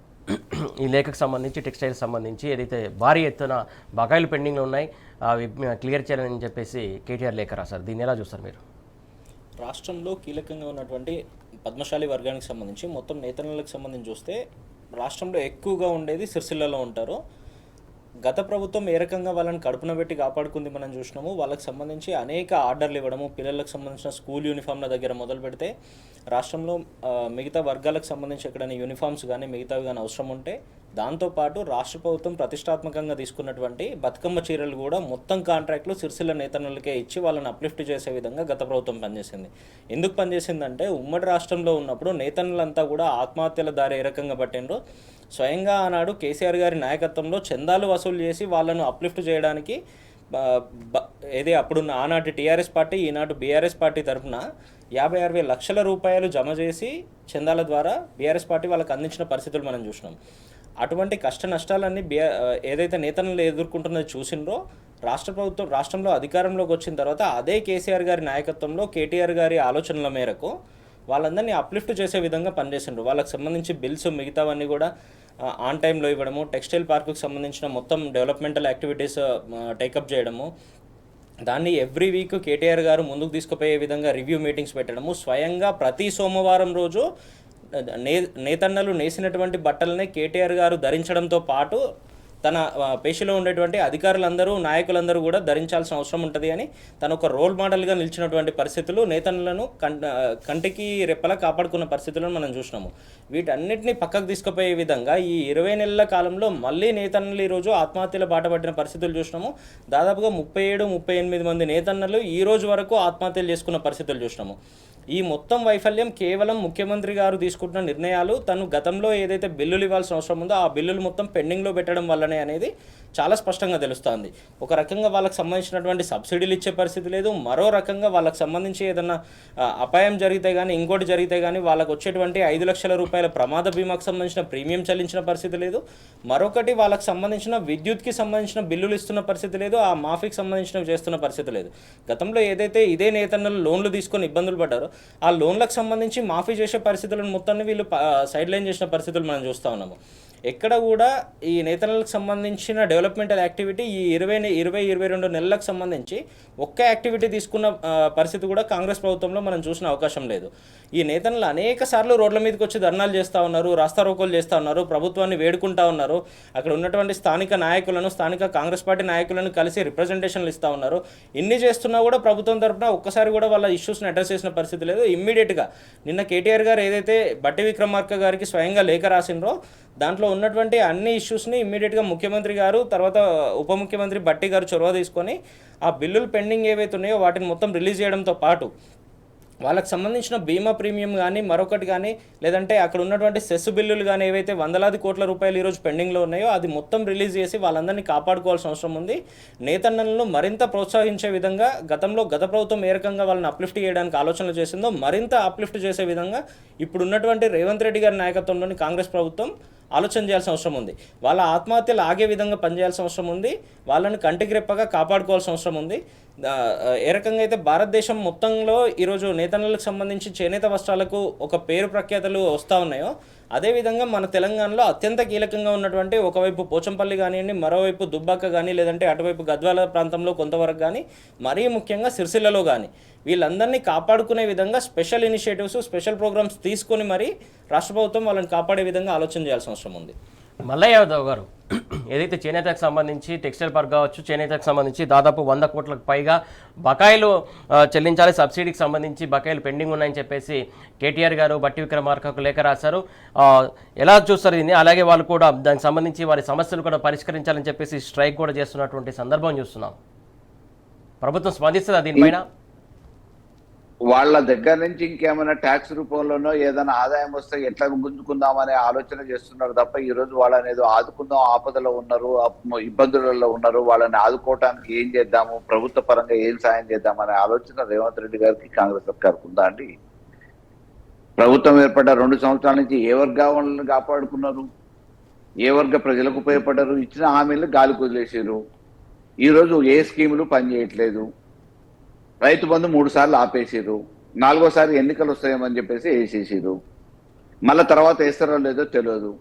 ఈ లేఖకు సంబంధించి, టెక్స్టైల్స్ సంబంధించి ఏదైతే భారీ ఎత్తున బకాయిలు పెండింగ్లో ఉన్నాయి అవి క్లియర్ చేయాలని చెప్పేసి కేటీఆర్ లేఖ రాశారు. దీన్ని ఎలా చూస్తారు మీరు? రాష్ట్రంలో కీలకంగా ఉన్నటువంటి పద్మశాలి వర్గానికి సంబంధించి మొత్తం నేతన్నలకు సంబంధించి చూస్తే రాష్ట్రంలో ఎక్కువగా ఉండేది సిరిసిల్లలో ఉంటారు. గత ప్రభుత్వం ఏ రకంగా వాళ్ళని కడుపున పెట్టి కాపాడుకుంది మనం చూసినాము. వాళ్ళకి సంబంధించి అనేక ఆర్డర్లు ఇవ్వడము, పిల్లలకు సంబంధించిన స్కూల్ యూనిఫామ్ల దగ్గర మొదలు పెడితే రాష్ట్రంలో మిగతా వర్గాలకు సంబంధించి ఎక్కడైనా యూనిఫామ్స్ కానీ మిగతావి కానీ అవసరం ఉంటే దాంతోపాటు రాష్ట్ర ప్రభుత్వం ప్రతిష్టాత్మకంగా తీసుకున్నటువంటి బతుకమ్మ చీరలు కూడా మొత్తం కాంట్రాక్ట్లు సిరిసిల్ల నేతన్నలకే ఇచ్చి వాళ్ళని అప్లిఫ్ట్ చేసే విధంగా గత ప్రభుత్వం పనిచేసింది. ఎందుకు పనిచేసిందంటే ఉమ్మడి రాష్ట్రంలో ఉన్నప్పుడు నేతన్నలంతా కూడా ఆత్మహత్యల దారి ఏ రకంగా పట్టిండ్రో స్వయంగా ఆనాడు కేసీఆర్ గారి నాయకత్వంలో చందాలు వసూలు చేసి వాళ్ళను అప్లిఫ్ట్ చేయడానికి ఏదే అప్పుడున్న ఆనాటి టీఆర్ఎస్ పార్టీ, ఈనాటి బీఆర్ఎస్ పార్టీ తరఫున 56,000 లక్షల రూపాయలు జమ చేసి చందాల ద్వారా బీఆర్ఎస్ పార్టీ వాళ్ళకి అందించిన పరిస్థితులు మనం చూసినాం. అటువంటి కష్ట నష్టాలన్నీ ఏదైతే నేతలు ఎదుర్కొంటున్నది చూసిండ్రో రాష్ట్ర ప్రభుత్వం రాష్ట్రంలో అధికారంలోకి వచ్చిన తర్వాత అదే కేసీఆర్ గారి నాయకత్వంలో కేటీఆర్ గారి ఆలోచనల మేరకు వాళ్ళందరినీ అప్లిఫ్ట్ చేసే విధంగా పనిచేసిండ్రు. వాళ్ళకి సంబంధించి బిల్స్ మిగతావన్నీ కూడా ఆన్ టైంలో ఇవ్వడము, టెక్స్టైల్ పార్కుకు సంబంధించిన మొత్తం డెవలప్మెంటల్ యాక్టివిటీస్ టేకప్ చేయడము, దాన్ని ఎవ్రీ వీక్ కేటీఆర్ గారు ముందుకు తీసుకుపోయే విధంగా రివ్యూ మీటింగ్స్ పెట్టడము, స్వయంగా ప్రతి సోమవారం రోజు నేతన్నలు నేసినటువంటి బట్టలనే కేటీఆర్ గారు ధరించడంతో పాటు తన పేషిలో ఉండేటువంటి అధికారులందరూ, నాయకులందరూ కూడా ధరించాల్సిన అవసరం ఉంటుంది అని తను ఒక రోల్ మోడల్గా నిలిచినటువంటి పరిస్థితులు, నేతన్నలను కంటికి రెప్పలా కాపాడుకున్న పరిస్థితులను మనం చూసినాము. వీటన్నిటిని పక్కకు తీసుకుపోయే విధంగా ఈ 20 నెలల కాలంలో మళ్ళీ నేతన్నలు ఈరోజు ఆత్మహత్యల బాట పట్టిన పరిస్థితులు చూసినాము. దాదాపుగా 37-38 మంది నేతన్నలు ఈ రోజు వరకు ఆత్మహత్యలు చేసుకున్న పరిస్థితులు చూసినాము. ఈ మొత్తం వైఫల్యం కేవలం ముఖ్యమంత్రి గారు తీసుకుంటున్న నిర్ణయాలు, తను గతంలో ఏదైతే బిల్లులు ఇవ్వాల్సిన అవసరం ఉందో ఆ బిల్లులు మొత్తం పెండింగ్లో పెట్టడం వల్లనే అనేది చాలా స్పష్టంగా తెలుస్తుంది. ఒక రకంగా వాళ్ళకి సంబంధించినటువంటి సబ్సిడీలు ఇచ్చే పరిస్థితి లేదు, మరో రకంగా వాళ్ళకి సంబంధించి ఏదన్నా అపాయం జరిగితే కానీ ఇంకోటి జరిగితే కానీ వాళ్ళకు వచ్చేటువంటి 5 లక్షల రూపాయల ప్రమాద బీమాకు సంబంధించిన ప్రీమియం చెల్లించిన పరిస్థితి లేదు, మరొకటి వాళ్ళకి సంబంధించిన విద్యుత్కి సంబంధించిన బిల్లులు ఇస్తున్న పరిస్థితి లేదు, ఆ మాఫీకి సంబంధించినవి చేస్తున్న పరిస్థితి లేదు. గతంలో ఏదైతే ఇదే నేతన్నలు లోన్లు తీసుకొని ఇబ్బందులు పడ్డారో ఆ లోన్లకు సంబంధించి మాఫీ చేసే పరిస్థితులను మొత్తాన్ని వీళ్ళు సైడ్ లైన్ చేసిన పరిస్థితులు మనం చూస్తూ ఉన్నాము. ఎక్కడ కూడా ఈ నేతలకు సంబంధించిన డెవలప్మెంటల్ యాక్టివిటీ ఈ 22 నెలలకు సంబంధించి ఒక్క యాక్టివిటీ తీసుకున్న పరిస్థితి కూడా కాంగ్రెస్ ప్రభుత్వంలో మనం చూసిన అవకాశం లేదు. ఈ నేతలు అనేక సార్లు రోడ్ల మీదకి వచ్చి ధర్నాలు చేస్తూ ఉన్నారు, రాస్తారోకోలు చేస్తూ ఉన్నారు, ప్రభుత్వాన్ని వేడుకుంటూ ఉన్నారు, అక్కడ ఉన్నటువంటి స్థానిక నాయకులను, స్థానిక కాంగ్రెస్ పార్టీ నాయకులను కలిసి రిప్రజెంటేషన్లు ఇస్తూ ఉన్నారు. ఇన్ని చేస్తున్నా కూడా ప్రభుత్వం తరఫున ఒక్కసారి కూడా వాళ్ళ ఇష్యూస్ని అడ్రస్ చేసిన పరిస్థితి లేదు. ఇమ్మీడియట్గా నిన్న కేటీఆర్ గారు ఏదైతే బట్టి విక్రమార్క గారికి స్వయంగా లేఖ రాసినరో దాంట్లో ఉన్నటువంటి అన్ని ఇష్యూస్ని ఇమ్మీడియట్గా ముఖ్యమంత్రి గారు, తర్వాత ఉప ముఖ్యమంత్రి బట్టి గారు చొరవ తీసుకొని ఆ బిల్లులు పెండింగ్ ఏవైతే ఉన్నాయో వాటిని మొత్తం రిలీజ్ చేయడంతో పాటు వాళ్ళకి సంబంధించిన బీమా ప్రీమియం కానీ మరొకటి కానీ లేదంటే అక్కడ ఉన్నటువంటి సెస్ బిల్లులు కానీ ఏవైతే వందలాది కోట్ల రూపాయలు ఈరోజు పెండింగ్లో ఉన్నాయో అది మొత్తం రిలీజ్ చేసి వాళ్ళందరినీ కాపాడుకోవాల్సిన అవసరం ఉంది. నేతన్నలను మరింత ప్రోత్సహించే విధంగా గత ప్రభుత్వం ఏ రకంగా వాళ్ళని అప్లిఫ్ట్ చేయడానికి ఆలోచనలు చేసిందో మరింత అప్లిఫ్ట్ చేసే విధంగా ఇప్పుడున్నటువంటి రేవంత్ రెడ్డి గారి నాయకత్వంలోని కాంగ్రెస్ ప్రభుత్వం ఆలోచన చేయాల్సిన అవసరం ఉంది. వాళ్ళ ఆత్మహత్యలు ఆగే విధంగా పనిచేయాల్సిన అవసరం ఉంది, వాళ్ళని కంటికి రెప్పగా కాపాడుకోవాల్సిన అవసరం ఉంది. ఏ రకంగా అయితే భారతదేశం మొత్తంలో ఈరోజు నేతన్నలకు సంబంధించి చేనేత వస్త్రాలకు ఒక పేరు ప్రఖ్యాతలు వస్తూ ఉన్నాయో అదేవిధంగా మన తెలంగాణలో అత్యంత కీలకంగా ఉన్నటువంటి ఒకవైపు పోచంపల్లి కానివ్వండి, మరోవైపు దుబ్బాక కానీ, లేదంటే అటువైపు గద్వాల ప్రాంతంలో కొంతవరకు కానీ, మరీ ముఖ్యంగా సిరిసిల్లలో కానీ వీళ్ళందరినీ కాపాడుకునే విధంగా స్పెషల్ ఇనిషియేటివ్స్, స్పెషల్ ప్రోగ్రామ్స్ తీసుకొని మరీ రాష్ట్ర ప్రభుత్వం వాళ్ళని కాపాడే విధంగా ఆలోచన చేయాల్సిన అవసరం ఉంది. మల్లయ్య యాదవ్ గారు, ఏదైతే చేనేతకు సంబంధించి టెక్స్టైల్ పార్క్ కావచ్చు, చేనేతకు సంబంధించి దాదాపు 100 కోట్లకు పైగా బకాయిలు చెల్లించాలి, సబ్సిడీకి సంబంధించి బకాయిలు పెండింగ్ ఉన్నాయని చెప్పేసి కేటీఆర్ గారు బట్టి విక్రమార్కకు లేఖ రాశారు. ఎలా చూస్తారు దీన్ని? అలాగే వాళ్ళు కూడా దానికి సంబంధించి వారి సమస్యలు కూడా పరిష్కరించాలని చెప్పేసి స్ట్రైక్ కూడా చేస్తున్నటువంటి సందర్భం చూస్తున్నాం. ప్రభుత్వం స్పందిస్తుందా దీనిపైన? వాళ్ళ దగ్గర నుంచి ఇంకేమైనా ట్యాక్స్ రూపంలోనో ఏదైనా ఆదాయం వస్తే ఎట్లా గుంజుకుందామనే ఆలోచన చేస్తున్నారు తప్ప ఈ రోజు వాళ్ళని ఏదో ఆదుకుందాం, ఆపదలో ఉన్నారు, ఇబ్బందులలో ఉన్నారు, వాళ్ళని ఆదుకోవటానికి ఏం చేద్దాము, ప్రభుత్వ పరంగా ఏం సాయం చేద్దామనే ఆలోచన రేవంత్ రెడ్డి గారికి కాంగ్రెస్ సర్కార్కు ఉందా అండి? ప్రభుత్వం ఏర్పడ్డ 2 సంవత్సరాల నుంచి ఏ వర్గాలను కాపాడుకున్నారు, ఏ వర్గ ప్రజలకు ఉపయోగపడ్డారు? ఇచ్చిన హామీలు గాలి కుదిలేసారు. ఈరోజు ఏ స్కీములు పనిచేయట్లేదు. రైతు బంధు 3 సార్లు ఆపేసారు, 4వసారి ఎన్నికలు వస్తాయేమని చెప్పేసి వేసేసారు. మళ్ళీ తర్వాత వేస్తారో లేదో తెలియదు.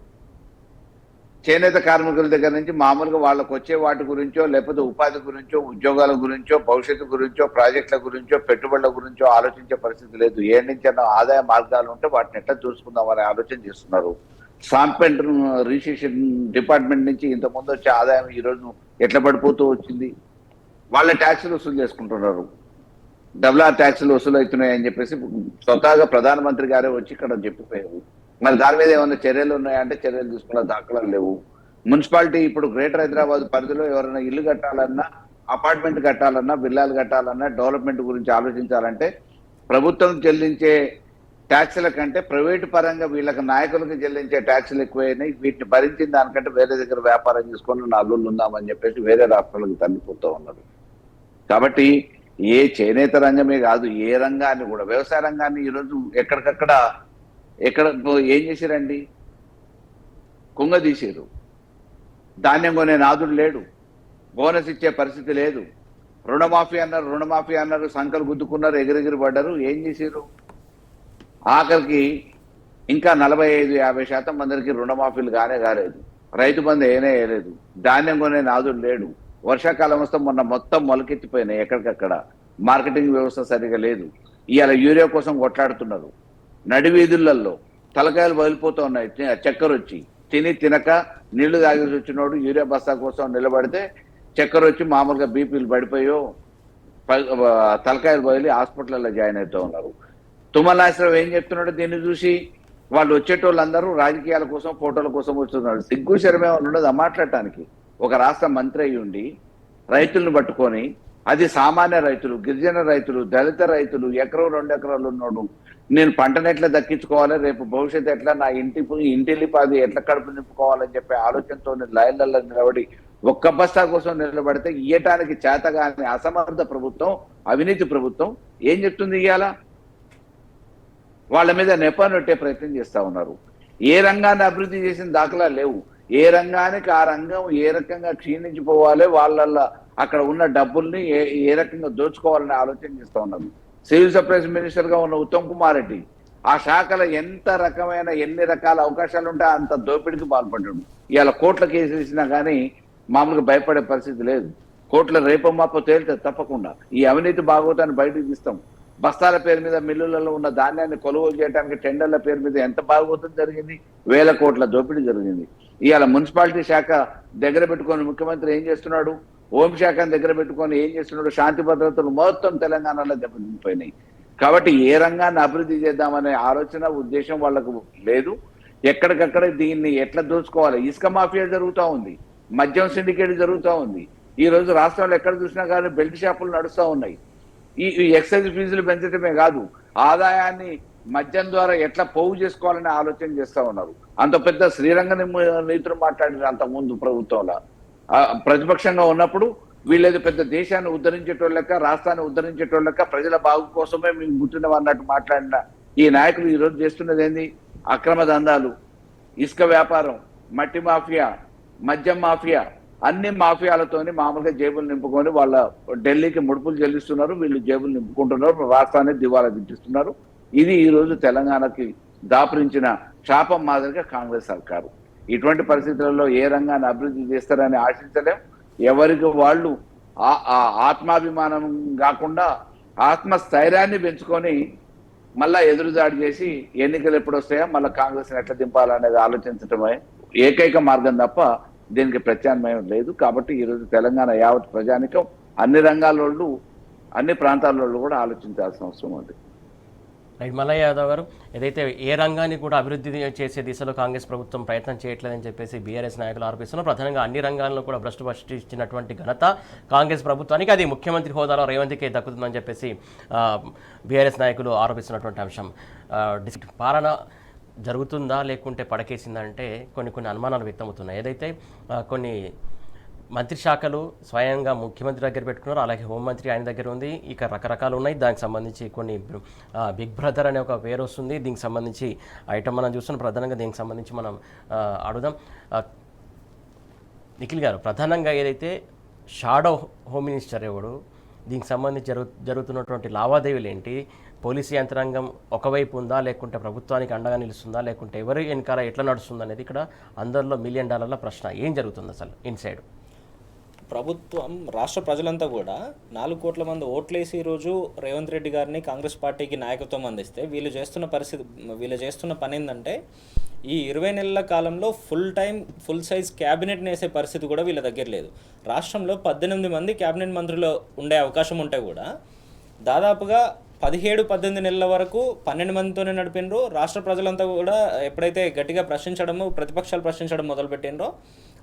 చేనేత కార్మికుల దగ్గర నుంచి మామూలుగా వాళ్ళకు వచ్చే వాటి గురించో, లేకపోతే ఉపాధి గురించో, ఉద్యోగాల గురించో, భవిష్యత్తు గురించో, ప్రాజెక్టుల గురించో, పెట్టుబడుల గురించో ఆలోచించే పరిస్థితి లేదు. ఏ నుంచి ఆదాయ మార్గాలు ఉంటే వాటిని ఎట్లా చూసుకుందామనే ఆలోచన చేస్తున్నారు. సాంపెంట్ రిజిస్ట్రేషన్ డిపార్ట్మెంట్ నుంచి ఇంతకుముందు వచ్చే ఆదాయం ఈరోజు ఎట్లా పడిపోతూ వచ్చింది. వాళ్ళ ట్యాక్సులు వసూలు చేసుకుంటున్నారు, డబ్ల్యూఆర్ ట్యాక్సులు వసూలు అవుతున్నాయని చెప్పేసి స్వతహాగా ప్రధానమంత్రి గారే వచ్చి ఇక్కడ చెప్పిపోయారు. మరి దాని మీద ఏమైనా చర్యలు ఉన్నాయంటే చర్యలు తీసుకున్న దాఖలాలు లేవు. మున్సిపాలిటీ ఇప్పుడు గ్రేటర్ హైదరాబాద్ పరిధిలో ఎవరైనా ఇల్లు కట్టాలన్నా, అపార్ట్మెంట్ కట్టాలన్నా, విల్లాలు కట్టాలన్నా, డెవలప్మెంట్ గురించి ఆలోచించాలంటే ప్రభుత్వం చెల్లించే ట్యాక్సుల కంటే ప్రైవేటు పరంగా వీళ్ళకి నాయకులకు చెల్లించే ట్యాక్సులు ఎక్కువైనాయి. వీటిని భరించిన దానికంటే వేరే దగ్గర వ్యాపారం చేసుకొని అల్లుళ్ళు ఉందామని చెప్పేసి వేరే రాష్ట్రాలకు తల్లిపోతూ ఉన్నారు. కాబట్టి ఏ చేనేత రంగమే కాదు, ఏ రంగాన్ని కూడా, వ్యవసాయ రంగాన్ని ఈరోజు ఎక్కడ ఏం చేశారండి? కుంగదీశారు. ధాన్యం కొనే నాదుడు లేడు, బోనస్ ఇచ్చే పరిస్థితి లేదు. రుణమాఫీ అన్నారు, సంకలు గుద్దుకున్నారు, ఎగిరెగిరి పడ్డారు. ఏం చేశారు? ఆఖరికి ఇంకా 45-50% మందికి రుణమాఫీలు కాలేదు. రైతు బంధు వేయలేదు. ధాన్యం కొనే నాదుడు లేడు. వర్షాకాలం వస్తే మొన్న మొత్తం మొలకెత్తిపోయినాయి. ఎక్కడికక్కడ మార్కెటింగ్ వ్యవస్థ సరిగా లేదు. ఇవాళ యూరియా కోసం కొట్లాడుతున్నారు. నడివీధులలో తలకాయలు వదిలిపోతూ ఉన్నాయి. చక్కెర వచ్చి తినక నీళ్లు తాగేసి వచ్చినోడు యూరియా బస్తా కోసం నిలబడితే చక్కెర వచ్చి మామూలుగా బీపీలు పడిపోయో తలకాయలు వదిలి హాస్పిటల్లో జాయిన్ అవుతూ ఉన్నారు. తుమ్మల నాగేశ్వరరావు ఏం చెప్తున్నాడు? దీన్ని చూసి వాళ్ళు వచ్చేటోళ్ళందరూ రాజకీయాల కోసం, ఫోటోల కోసం వస్తున్నారు. సిగ్గు శరమే ఉండదు మాట్లాడటానికి. ఒక రాష్ట్ర మంత్రి అయి ఉండి రైతులను పట్టుకొని అది సామాన్య రైతులు, గిరిజన రైతులు, దళిత రైతులు, ఎకరం 2 ఎకరాలు ఉన్నోడు నేను పంటను ఎట్లా దక్కించుకోవాలి, రేపు భవిష్యత్తు ఎట్లా, నా ఇంటిల్లిపాది ఎట్లా కడుపు నింపుకోవాలని చెప్పే ఆలోచనతో లైన్లలో నిలబడి ఒక్క బస్తా కోసం నిలబడితే ఇయ్యటానికి చేతగాని అసమర్థ ప్రభుత్వం, అవినీతి ప్రభుత్వం ఏం చెప్తుంది ఇవాళ? వాళ్ళ మీద నెట్టే ప్రయత్నం చేస్తా ఉన్నారు. ఏ రంగాన్ని అభివృద్ధి చేసిన దాఖలా లేవు. ఏ రంగానికి ఆ రంగం ఏ రకంగా క్షీణించిపోవాలి, వాళ్ళ అక్కడ ఉన్న డబ్బుల్ని ఏ రకంగా దోచుకోవాలని ఆలోచన చేస్తా ఉన్నారు. సివిల్ సప్లైస్ మినిస్టర్ గా ఉన్న ఉత్తమ్ కుమార్ రెడ్డి ఆ శాఖలో ఎన్ని రకాల అవకాశాలు ఉంటాయో అంత దోపిడికి పాల్పడ్డాడు. ఇవాళ కోట్ల కేసు వేసినా కానీ మామూలుగా భయపడే పరిస్థితి లేదు. కోట్ల రేపో మాపో తేలితే తప్పకుండా ఈ అవినీతి భాగవతాన్ని బయటకు తీస్తాం. బస్తాల పేరు మీద మిల్లులలో ఉన్న ధాన్యాన్ని కొనుగోలు చేయడానికి టెండర్ల పేరు మీద ఎంత భాగవతం జరిగింది, 1000 కోట్ల దోపిడీ జరిగింది. ఇవాళ మున్సిపాలిటీ శాఖ దగ్గర పెట్టుకొని ముఖ్యమంత్రి ఏం చేస్తున్నాడు, హోంశాఖను దగ్గర పెట్టుకొని ఏం చేస్తున్నాడు, శాంతి భద్రతలు మొత్తం తెలంగాణలో దెబ్బతిపోయినాయి. కాబట్టి ఏ రంగాన్ని అభివృద్ధి చేద్దామనే ఆలోచన ఉద్దేశం వాళ్ళకు లేదు. ఎక్కడికక్కడ దీన్ని ఎట్లా దోచుకోవాలి, ఇసుక మాఫియా జరుగుతూ ఉంది, మద్యం సిండికేట్ జరుగుతూ ఉంది. ఈ రోజు రాష్ట్రంలో ఎక్కడ చూసినా కానీ బెల్ట్ షాపులు నడుస్తూ ఉన్నాయి. ఈ ఎక్సైజ్ ఫీజులు పెంచడమే కాదు, ఆదాయాన్ని మద్యం ద్వారా ఎట్లా పోగు చేసుకోవాలని ఆలోచన చేస్తూ ఉన్నారు. అంత పెద్ద శ్రీరంగ నీతులు మాట్లాడారు అంతకుముందు ప్రభుత్వంలో. ప్రతిపక్షంగా ఉన్నప్పుడు వీళ్ళేది పెద్ద దేశాన్ని ఉద్ధరించేటోళ్ళక, రాష్ట్రాన్ని ఉద్ధరించేటోళ్ళక, ప్రజల బాగు కోసమే మేము పుట్టినవి అన్నట్టు మాట్లాడిన ఈ నాయకులు ఈ రోజు చేస్తున్నది ఏంది? అక్రమ దందాలు, ఇసుక వ్యాపారం, మట్టి మాఫియా, మద్యం మాఫియా, అన్ని మాఫియాలతోని మామూలుగా జేబులు నింపుకొని వాళ్ళ ఢిల్లీకి ముడుపులు చెల్లిస్తున్నారు, వీళ్ళు జేబులు నింపుకుంటున్నారు, రాష్ట్రాన్ని దివాలా దింపిస్తున్నారు. ఇది ఈ రోజు తెలంగాణకి దాపురించిన శాపం మాదిరిగా కాంగ్రెస్ సర్కారు. ఇటువంటి పరిస్థితులలో ఏ రంగాన్ని అభివృద్ధి చేస్తారని ఆశించలేం. ఎవరికి వాళ్ళు ఆత్మాభిమానం కాకుండా ఆత్మస్థైర్యాన్ని పెంచుకొని మళ్ళా ఎదురుదాడి చేసి ఎన్నికలు ఎప్పుడు వస్తాయో మళ్ళీ కాంగ్రెస్ ఎట్లా దింపాలనేది ఆలోచించడమే ఏకైక మార్గం తప్ప దీనికి ప్రత్యామ్నాయం లేదు. కాబట్టి ఈరోజు తెలంగాణ యావత్ ప్రజానికం అన్ని రంగాల అన్ని ప్రాంతాలలో కూడా ఆలోచించాల్సిన అవసరం ఉంది. రైట్. మల్లయ్య యాదవ్ గారు, ఏదైతే ఏ రంగాన్ని కూడా అభివృద్ధి చేసే దిశలో కాంగ్రెస్ ప్రభుత్వం ప్రయత్నం చేయట్లేదని చెప్పేసి బీఆర్ఎస్ నాయకులు ఆరోపిస్తున్నారు. ప్రధానంగా అన్ని రంగాల్లో కూడా భ్రష్టు పట్టించినటువంటి ఘనత కాంగ్రెస్ ప్రభుత్వానికి, అది ముఖ్యమంత్రి హోదాలో రేవంత్కే దక్కుతుందని చెప్పేసి బీఆర్ఎస్ నాయకులు ఆరోపిస్తున్నటువంటి అంశం. పాలన జరుగుతుందా లేకుంటే పడకేసిందంటే కొన్ని అనుమానాలు వ్యక్తమవుతున్నాయి. ఏదైతే కొన్ని మంత్రి శాఖలు స్వయంగా ముఖ్యమంత్రి దగ్గర పెట్టుకున్నారు, అలాగే హోంమంత్రి ఆయన దగ్గర ఉంది, ఇక రకరకాలు ఉన్నాయి. దానికి సంబంధించి కొన్ని బిగ్ బ్రదర్ అనే ఒక పేరు వస్తుంది. దీనికి సంబంధించి ఐటమ్ మనం చూస్తున్నాం. ప్రధానంగా దీనికి సంబంధించి మనం అడుగుదాం. నిఖిల్ గారు, ప్రధానంగా ఏదైతే షాడో హోమ్ మినిస్టర్ ఎవడు, దీనికి సంబంధించి జరుగుతున్నటువంటి లావాదేవీలు ఏంటి, పోలీసు యంత్రాంగం ఒకవైపు ఉందా లేకుంటే ప్రభుత్వానికి అండగా నిలుస్తుందా లేకుంటే ఎవరి వెనకాల ఎట్లా నడుస్తుంది అనేది ఇక్కడ అందరిలో $1 మిలియన్ ప్రశ్న. ఏం జరుగుతుంది అసలు ఇన్సైడ్? ప్రభుత్వం, రాష్ట్ర ప్రజలంతా కూడా 4 కోట్ల మంది ఓట్లేసి ఈరోజు రేవంత్ రెడ్డి గారిని కాంగ్రెస్ పార్టీకి నాయకత్వం అందిస్తే వీళ్ళు చేస్తున్న పని ఏంటంటే ఈ 20 నెలల కాలంలో ఫుల్ సైజ్ క్యాబినెట్ని వేసే పరిస్థితి కూడా వీళ్ళ దగ్గర లేదు. రాష్ట్రంలో 18 మంది క్యాబినెట్ మంత్రులు ఉండే అవకాశం ఉంటే కూడా దాదాపుగా 17-18 నెలల వరకు 12 మందితోనే నడిపినరు. రాష్ట్ర ప్రజలంతా కూడా ఎప్పుడైతే గట్టిగా ప్రతిపక్షాలు ప్రశ్నించడం మొదలుపెట్టినరో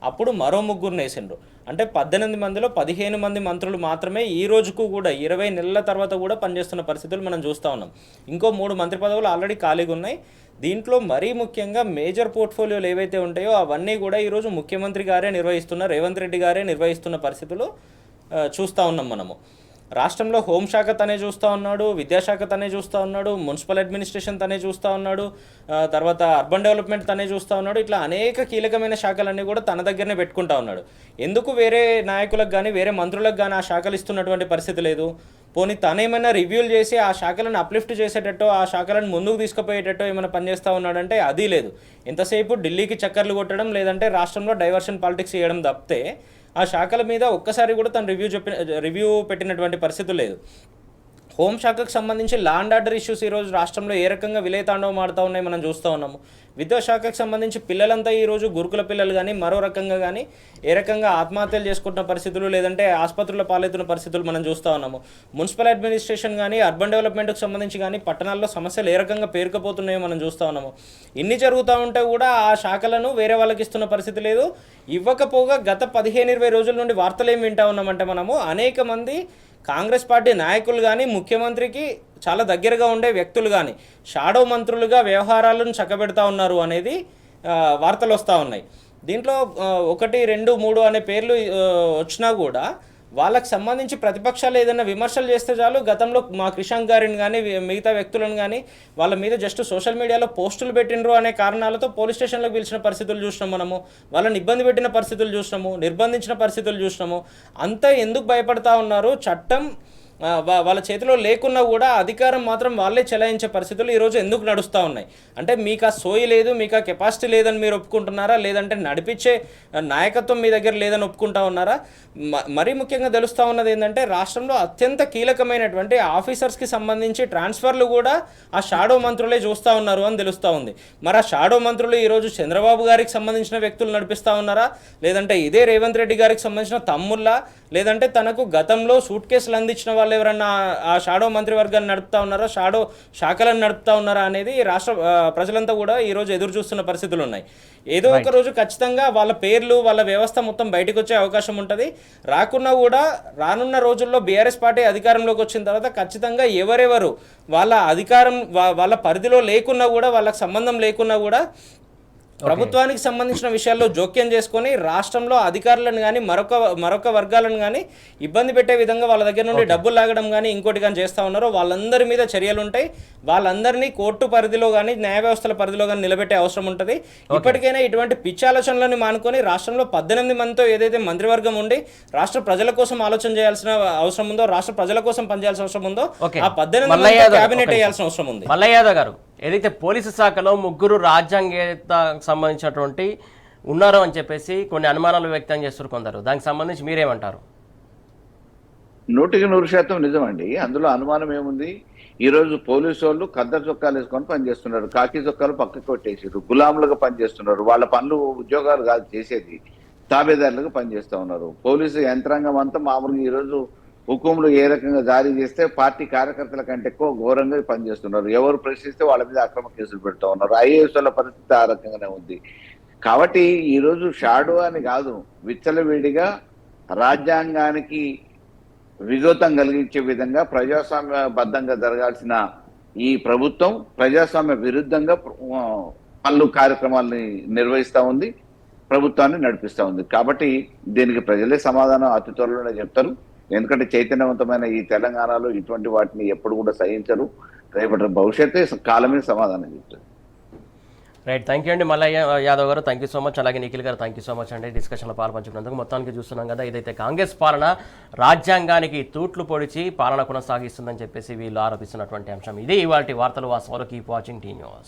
అప్పుడు మరో 3 వేసిండ్రు. అంటే 18 మందిలో 15 మంది మంత్రులు మాత్రమే ఈ రోజుకు కూడా 20 నెలల తర్వాత కూడా పనిచేస్తున్న పరిస్థితులు మనం చూస్తూ ఉన్నాం. ఇంకో 3 మంత్రి పదవులు ఆల్రెడీ ఖాళీగా ఉన్నాయి. దీంట్లో మరీ ముఖ్యంగా మేజర్ పోర్ట్ఫోలియోలు ఏవైతే ఉంటాయో అవన్నీ కూడా ఈరోజు ముఖ్యమంత్రి గారే నిర్వహిస్తున్న, రేవంత్ రెడ్డి గారే నిర్వహిస్తున్న పరిస్థితులు చూస్తూ ఉన్నాం మనము. రాష్ట్రంలో హోంశాఖ తనే చూస్తూ ఉన్నాడు, విద్యాశాఖ తనే చూస్తూ ఉన్నాడు, మున్సిపల్ అడ్మినిస్ట్రేషన్ తనే చూస్తూ ఉన్నాడు, తర్వాత అర్బన్ డెవలప్మెంట్ తనే చూస్తూ ఉన్నాడు. ఇట్లా అనేక కీలకమైన శాఖలన్నీ కూడా తన దగ్గరనే పెట్టుకుంటా ఉన్నాడు. ఎందుకు వేరే నాయకులకు కానీ వేరే మంత్రులకు కానీ ఆ శాఖలు ఇస్తున్నటువంటి పరిస్థితి లేదు? పోనీ తనేమైనా రివ్యూలు చేసి ఆ శాఖలను అప్లిఫ్ట్ చేసేటట్టో, ఆ శాఖలను ముందుకు తీసుకుపోయేటట్టో ఏమైనా పనిచేస్తూ ఉన్నాడంటే అది లేదు. ఎంతసేపు ఢిల్లీకి చక్కర్లు కొట్టడం, లేదంటే రాష్ట్రంలో డైవర్షన్ పాలిటిక్స్ చేయడం తప్పితే ఆ శాఖల మీద ఒక్కసారి కూడా తను రివ్యూ పెట్టినటువంటి పరిస్థితి లేదు. హోంశాఖకు సంబంధించి లా అండ్ ఆర్డర్ ఇష్యూస్ ఈరోజు రాష్ట్రంలో ఏ రకంగా విలయతాండవం ఆడుతూ ఉన్నాయి మనం చూస్తూ ఉన్నాము. విద్యాశాఖకు సంబంధించి పిల్లలంతా ఈరోజు గురుకుల పిల్లలు కానీ మరో రకంగా కానీ ఏ రకంగా ఆత్మహత్యలు చేసుకుంటున్న పరిస్థితులు లేదంటే ఆసుపత్రుల పాలవుతున్న పరిస్థితులు మనం చూస్తూ ఉన్నాము. మున్సిపల్ అడ్మినిస్ట్రేషన్ కానీ అర్బన్ డెవలప్మెంట్కి సంబంధించి కానీ పట్టణాల్లో సమస్యలు ఏ రకంగా పేరుకుపోతున్నాయో మనం చూస్తూ ఉన్నాము. ఇన్ని జరుగుతూ ఉంటే కూడా ఆ శాఖలను వేరే వాళ్ళకి ఇస్తున్న పరిస్థితి లేదు. ఇవ్వకపోగా గత 15-20 రోజుల నుండి వార్తలు ఏం వింటా ఉన్నామంటే మనము అనేక మంది కాంగ్రెస్ పార్టీ నాయకులు కానీ ముఖ్యమంత్రికి చాలా దగ్గరగా ఉండే వ్యక్తులు కానీ షాడో మంత్రులుగా వ్యవహారాలను చక్కబెడతా ఉన్నారు అనేది వార్తలు వస్తూ ఉన్నాయి. దీంట్లో 1, 2, 3 అనే పేర్లు వచ్చినా కూడా వాళ్ళకి సంబంధించి ప్రతిపక్షాలు ఏదైనా విమర్శలు చేస్తే చాలు గతంలో మా క్రిషాంక్ గారిని కానీ మిగతా వ్యక్తులను కానీ వాళ్ళ మీద జస్ట్ సోషల్ మీడియాలో పోస్టులు పెట్టినరు అనే కారణాలతో పోలీస్ స్టేషన్లకు పిలిచిన పరిస్థితులు చూసినాము. మనము వాళ్ళని ఇబ్బంది పెట్టిన పరిస్థితులు చూసినాము, నిర్బంధించిన పరిస్థితులు చూసినాము. అంతా ఎందుకు భయపడతా ఉన్నారు? చట్టం వాళ్ళ చేతిలో లేకున్నా కూడా అధికారం మాత్రం వాళ్ళే చెలాయించే పరిస్థితులు ఈరోజు ఎందుకు నడుస్తూ ఉన్నాయి? అంటే మీకు ఆ సోయి లేదు, మీకు ఆ కెపాసిటీ లేదని మీరు ఒప్పుకుంటున్నారా, లేదంటే నడిపించే నాయకత్వం మీ దగ్గర లేదని ఒప్పుకుంటా ఉన్నారా? మరీ ముఖ్యంగా తెలుస్తూ ఉన్నది ఏంటంటే రాష్ట్రంలో అత్యంత కీలకమైనటువంటి ఆఫీసర్స్కి సంబంధించి ట్రాన్స్ఫర్లు కూడా ఆ షాడో మంత్రులే చూస్తూ ఉన్నారు అని తెలుస్తూ ఉంది. మరి ఆ షాడో మంత్రులు ఈరోజు చంద్రబాబు గారికి సంబంధించిన వ్యక్తులు నడిపిస్తూ ఉన్నారా, లేదంటే ఇదే రేవంత్ రెడ్డి గారికి సంబంధించిన తమ్ముళ్ళ, లేదంటే తనకు గతంలో సూట్ కేసులు అందించిన వాళ్ళు ఎవరన్నా ఆ షాడో మంత్రివర్గాన్ని నడుపుతా ఉన్నారా, షాడో శాఖలను నడుపుతా ఉన్నారా అనేది రాష్ట్ర ప్రజలంతా కూడా ఈరోజు ఎదురు చూస్తున్న పరిస్థితులు ఉన్నాయి. ఏదో ఒక రోజు ఖచ్చితంగా వాళ్ళ పేర్లు వాళ్ళ వ్యవస్థ మొత్తం బయటకు వచ్చే అవకాశం ఉంటుంది. రాకున్నా కూడా రానున్న రోజుల్లో బీఆర్ఎస్ పార్టీ అధికారంలోకి వచ్చిన తర్వాత ఖచ్చితంగా ఎవరెవరు వాళ్ళ అధికారం వాళ్ళ పరిధిలో లేకున్నా కూడా వాళ్ళకి సంబంధం లేకున్నా కూడా ప్రభుత్వానికి సంబంధించిన విషయాల్లో జోక్యం చేసుకొని రాష్ట్రంలో అధికారులను కానీ మరొక వర్గాలను కానీ ఇబ్బంది పెట్టే విధంగా వాళ్ళ దగ్గర నుండి డబ్బులు లాగడం కానీ ఇంకోటి కానీ చేస్తూ ఉన్నారో వాళ్ళందరి మీద చర్యలు ఉంటాయి. వాళ్ళందరినీ కోర్టు పరిధిలో కానీ న్యాయ వ్యవస్థల పరిధిలో కానీ నిలబెట్టే అవసరం ఉంటుంది. ఇప్పటికైనా ఇటువంటి పిచ్చి ఆలోచనలను మానుకొని రాష్ట్రంలో 18 మందితో ఏదైతే మంత్రివర్గం ఉండి రాష్ట్ర ప్రజల కోసం ఆలోచన చేయాల్సిన అవసరం ఉందో, రాష్ట్ర ప్రజల కోసం పనిచేయాల్సిన అవసరం ఉందో, ఆ 18 మంది క్యాబినెట్ వేయాల్సిన అవసరం ఉంది. మల్లయ్య గారు, ఏదైతే పోలీసు శాఖలో 3 రాజ్యాంగేతకు సంబంధించినటువంటి ఉన్నారు అని చెప్పేసి కొన్ని అనుమానాలు వ్యక్తం చేస్తారు కొందరు, దానికి సంబంధించి మీరేమంటారు? 100% నిజమండి. అందులో అనుమానం ఏముంది? ఈరోజు పోలీసు వాళ్ళు కద్దరు చొక్కాలు వేసుకొని పనిచేస్తున్నారు, కాకి చొక్కాలు పక్కకు కొట్టేసారు, గులాములుగా పనిచేస్తున్నారు. వాళ్ళ పనులు ఉద్యోగాలు కాదు చేసేది, తాబేదారులుగా పనిచేస్తూ ఉన్నారు. పోలీసు యంత్రాంగం అంతా మామూలుగా ఈరోజు హుకుములు ఏ రకంగా జారీ చేస్తే పార్టీ కార్యకర్తల కంటే ఎక్కువ ఘోరంగా పనిచేస్తున్నారు. ఎవరు ప్రశ్నిస్తే వాళ్ళ మీద అక్రమ కేసులు పెడుతూ ఉన్నారు. ఐఏఎస్ వాళ్ళ పరిస్థితి ఆ రకంగానే ఉంది. కాబట్టి ఈరోజు షాడో అని కాదు, విచ్చలవిడిగా రాజ్యాంగానికి విఘాతం కలిగించే విధంగా ప్రజాస్వామ్యబద్ధంగా జరగాల్సిన ఈ ప్రభుత్వం ప్రజాస్వామ్య విరుద్ధంగా పనులు కార్యక్రమాలని నిర్వహిస్తూ ఉంది, ప్రభుత్వాన్ని నడిపిస్తూ ఉంది. కాబట్టి దీనికి ప్రజలే సమాధానం అతి త్వరలోనే చెప్తారు. ఎందుకంటే చైతన్యవంతమైన ఈ తెలంగాణలో ఇటువంటి వాటిని ఎప్పుడు కూడా సహించరు. రేపటి భవిష్యత్తే కాలమే సమాధానం చెప్తారు. రైట్, థ్యాంక్ యూ అండి మల్లయ్య యాదవ్ గారు, థ్యాంక్ యూ సో మచ్. అలాగే నిఖిల్ గారు, థ్యాంక్ యూ సో మచ్ అండి డిస్కషన్లో పాల్పంచుకున్నందుకు. మొత్తానికి చూస్తున్నాం కదా, ఏదైతే కాంగ్రెస్ పాలన రాజ్యాంగానికి తూట్లు పొడిచి పాలన కొనసాగిస్తుందని చెప్పేసి వీళ్ళు ఆరోపిస్తున్నటువంటి అంశం ఇది. ఇవాళ వార్తలు వాస్తవాలు. Keep watching tea news.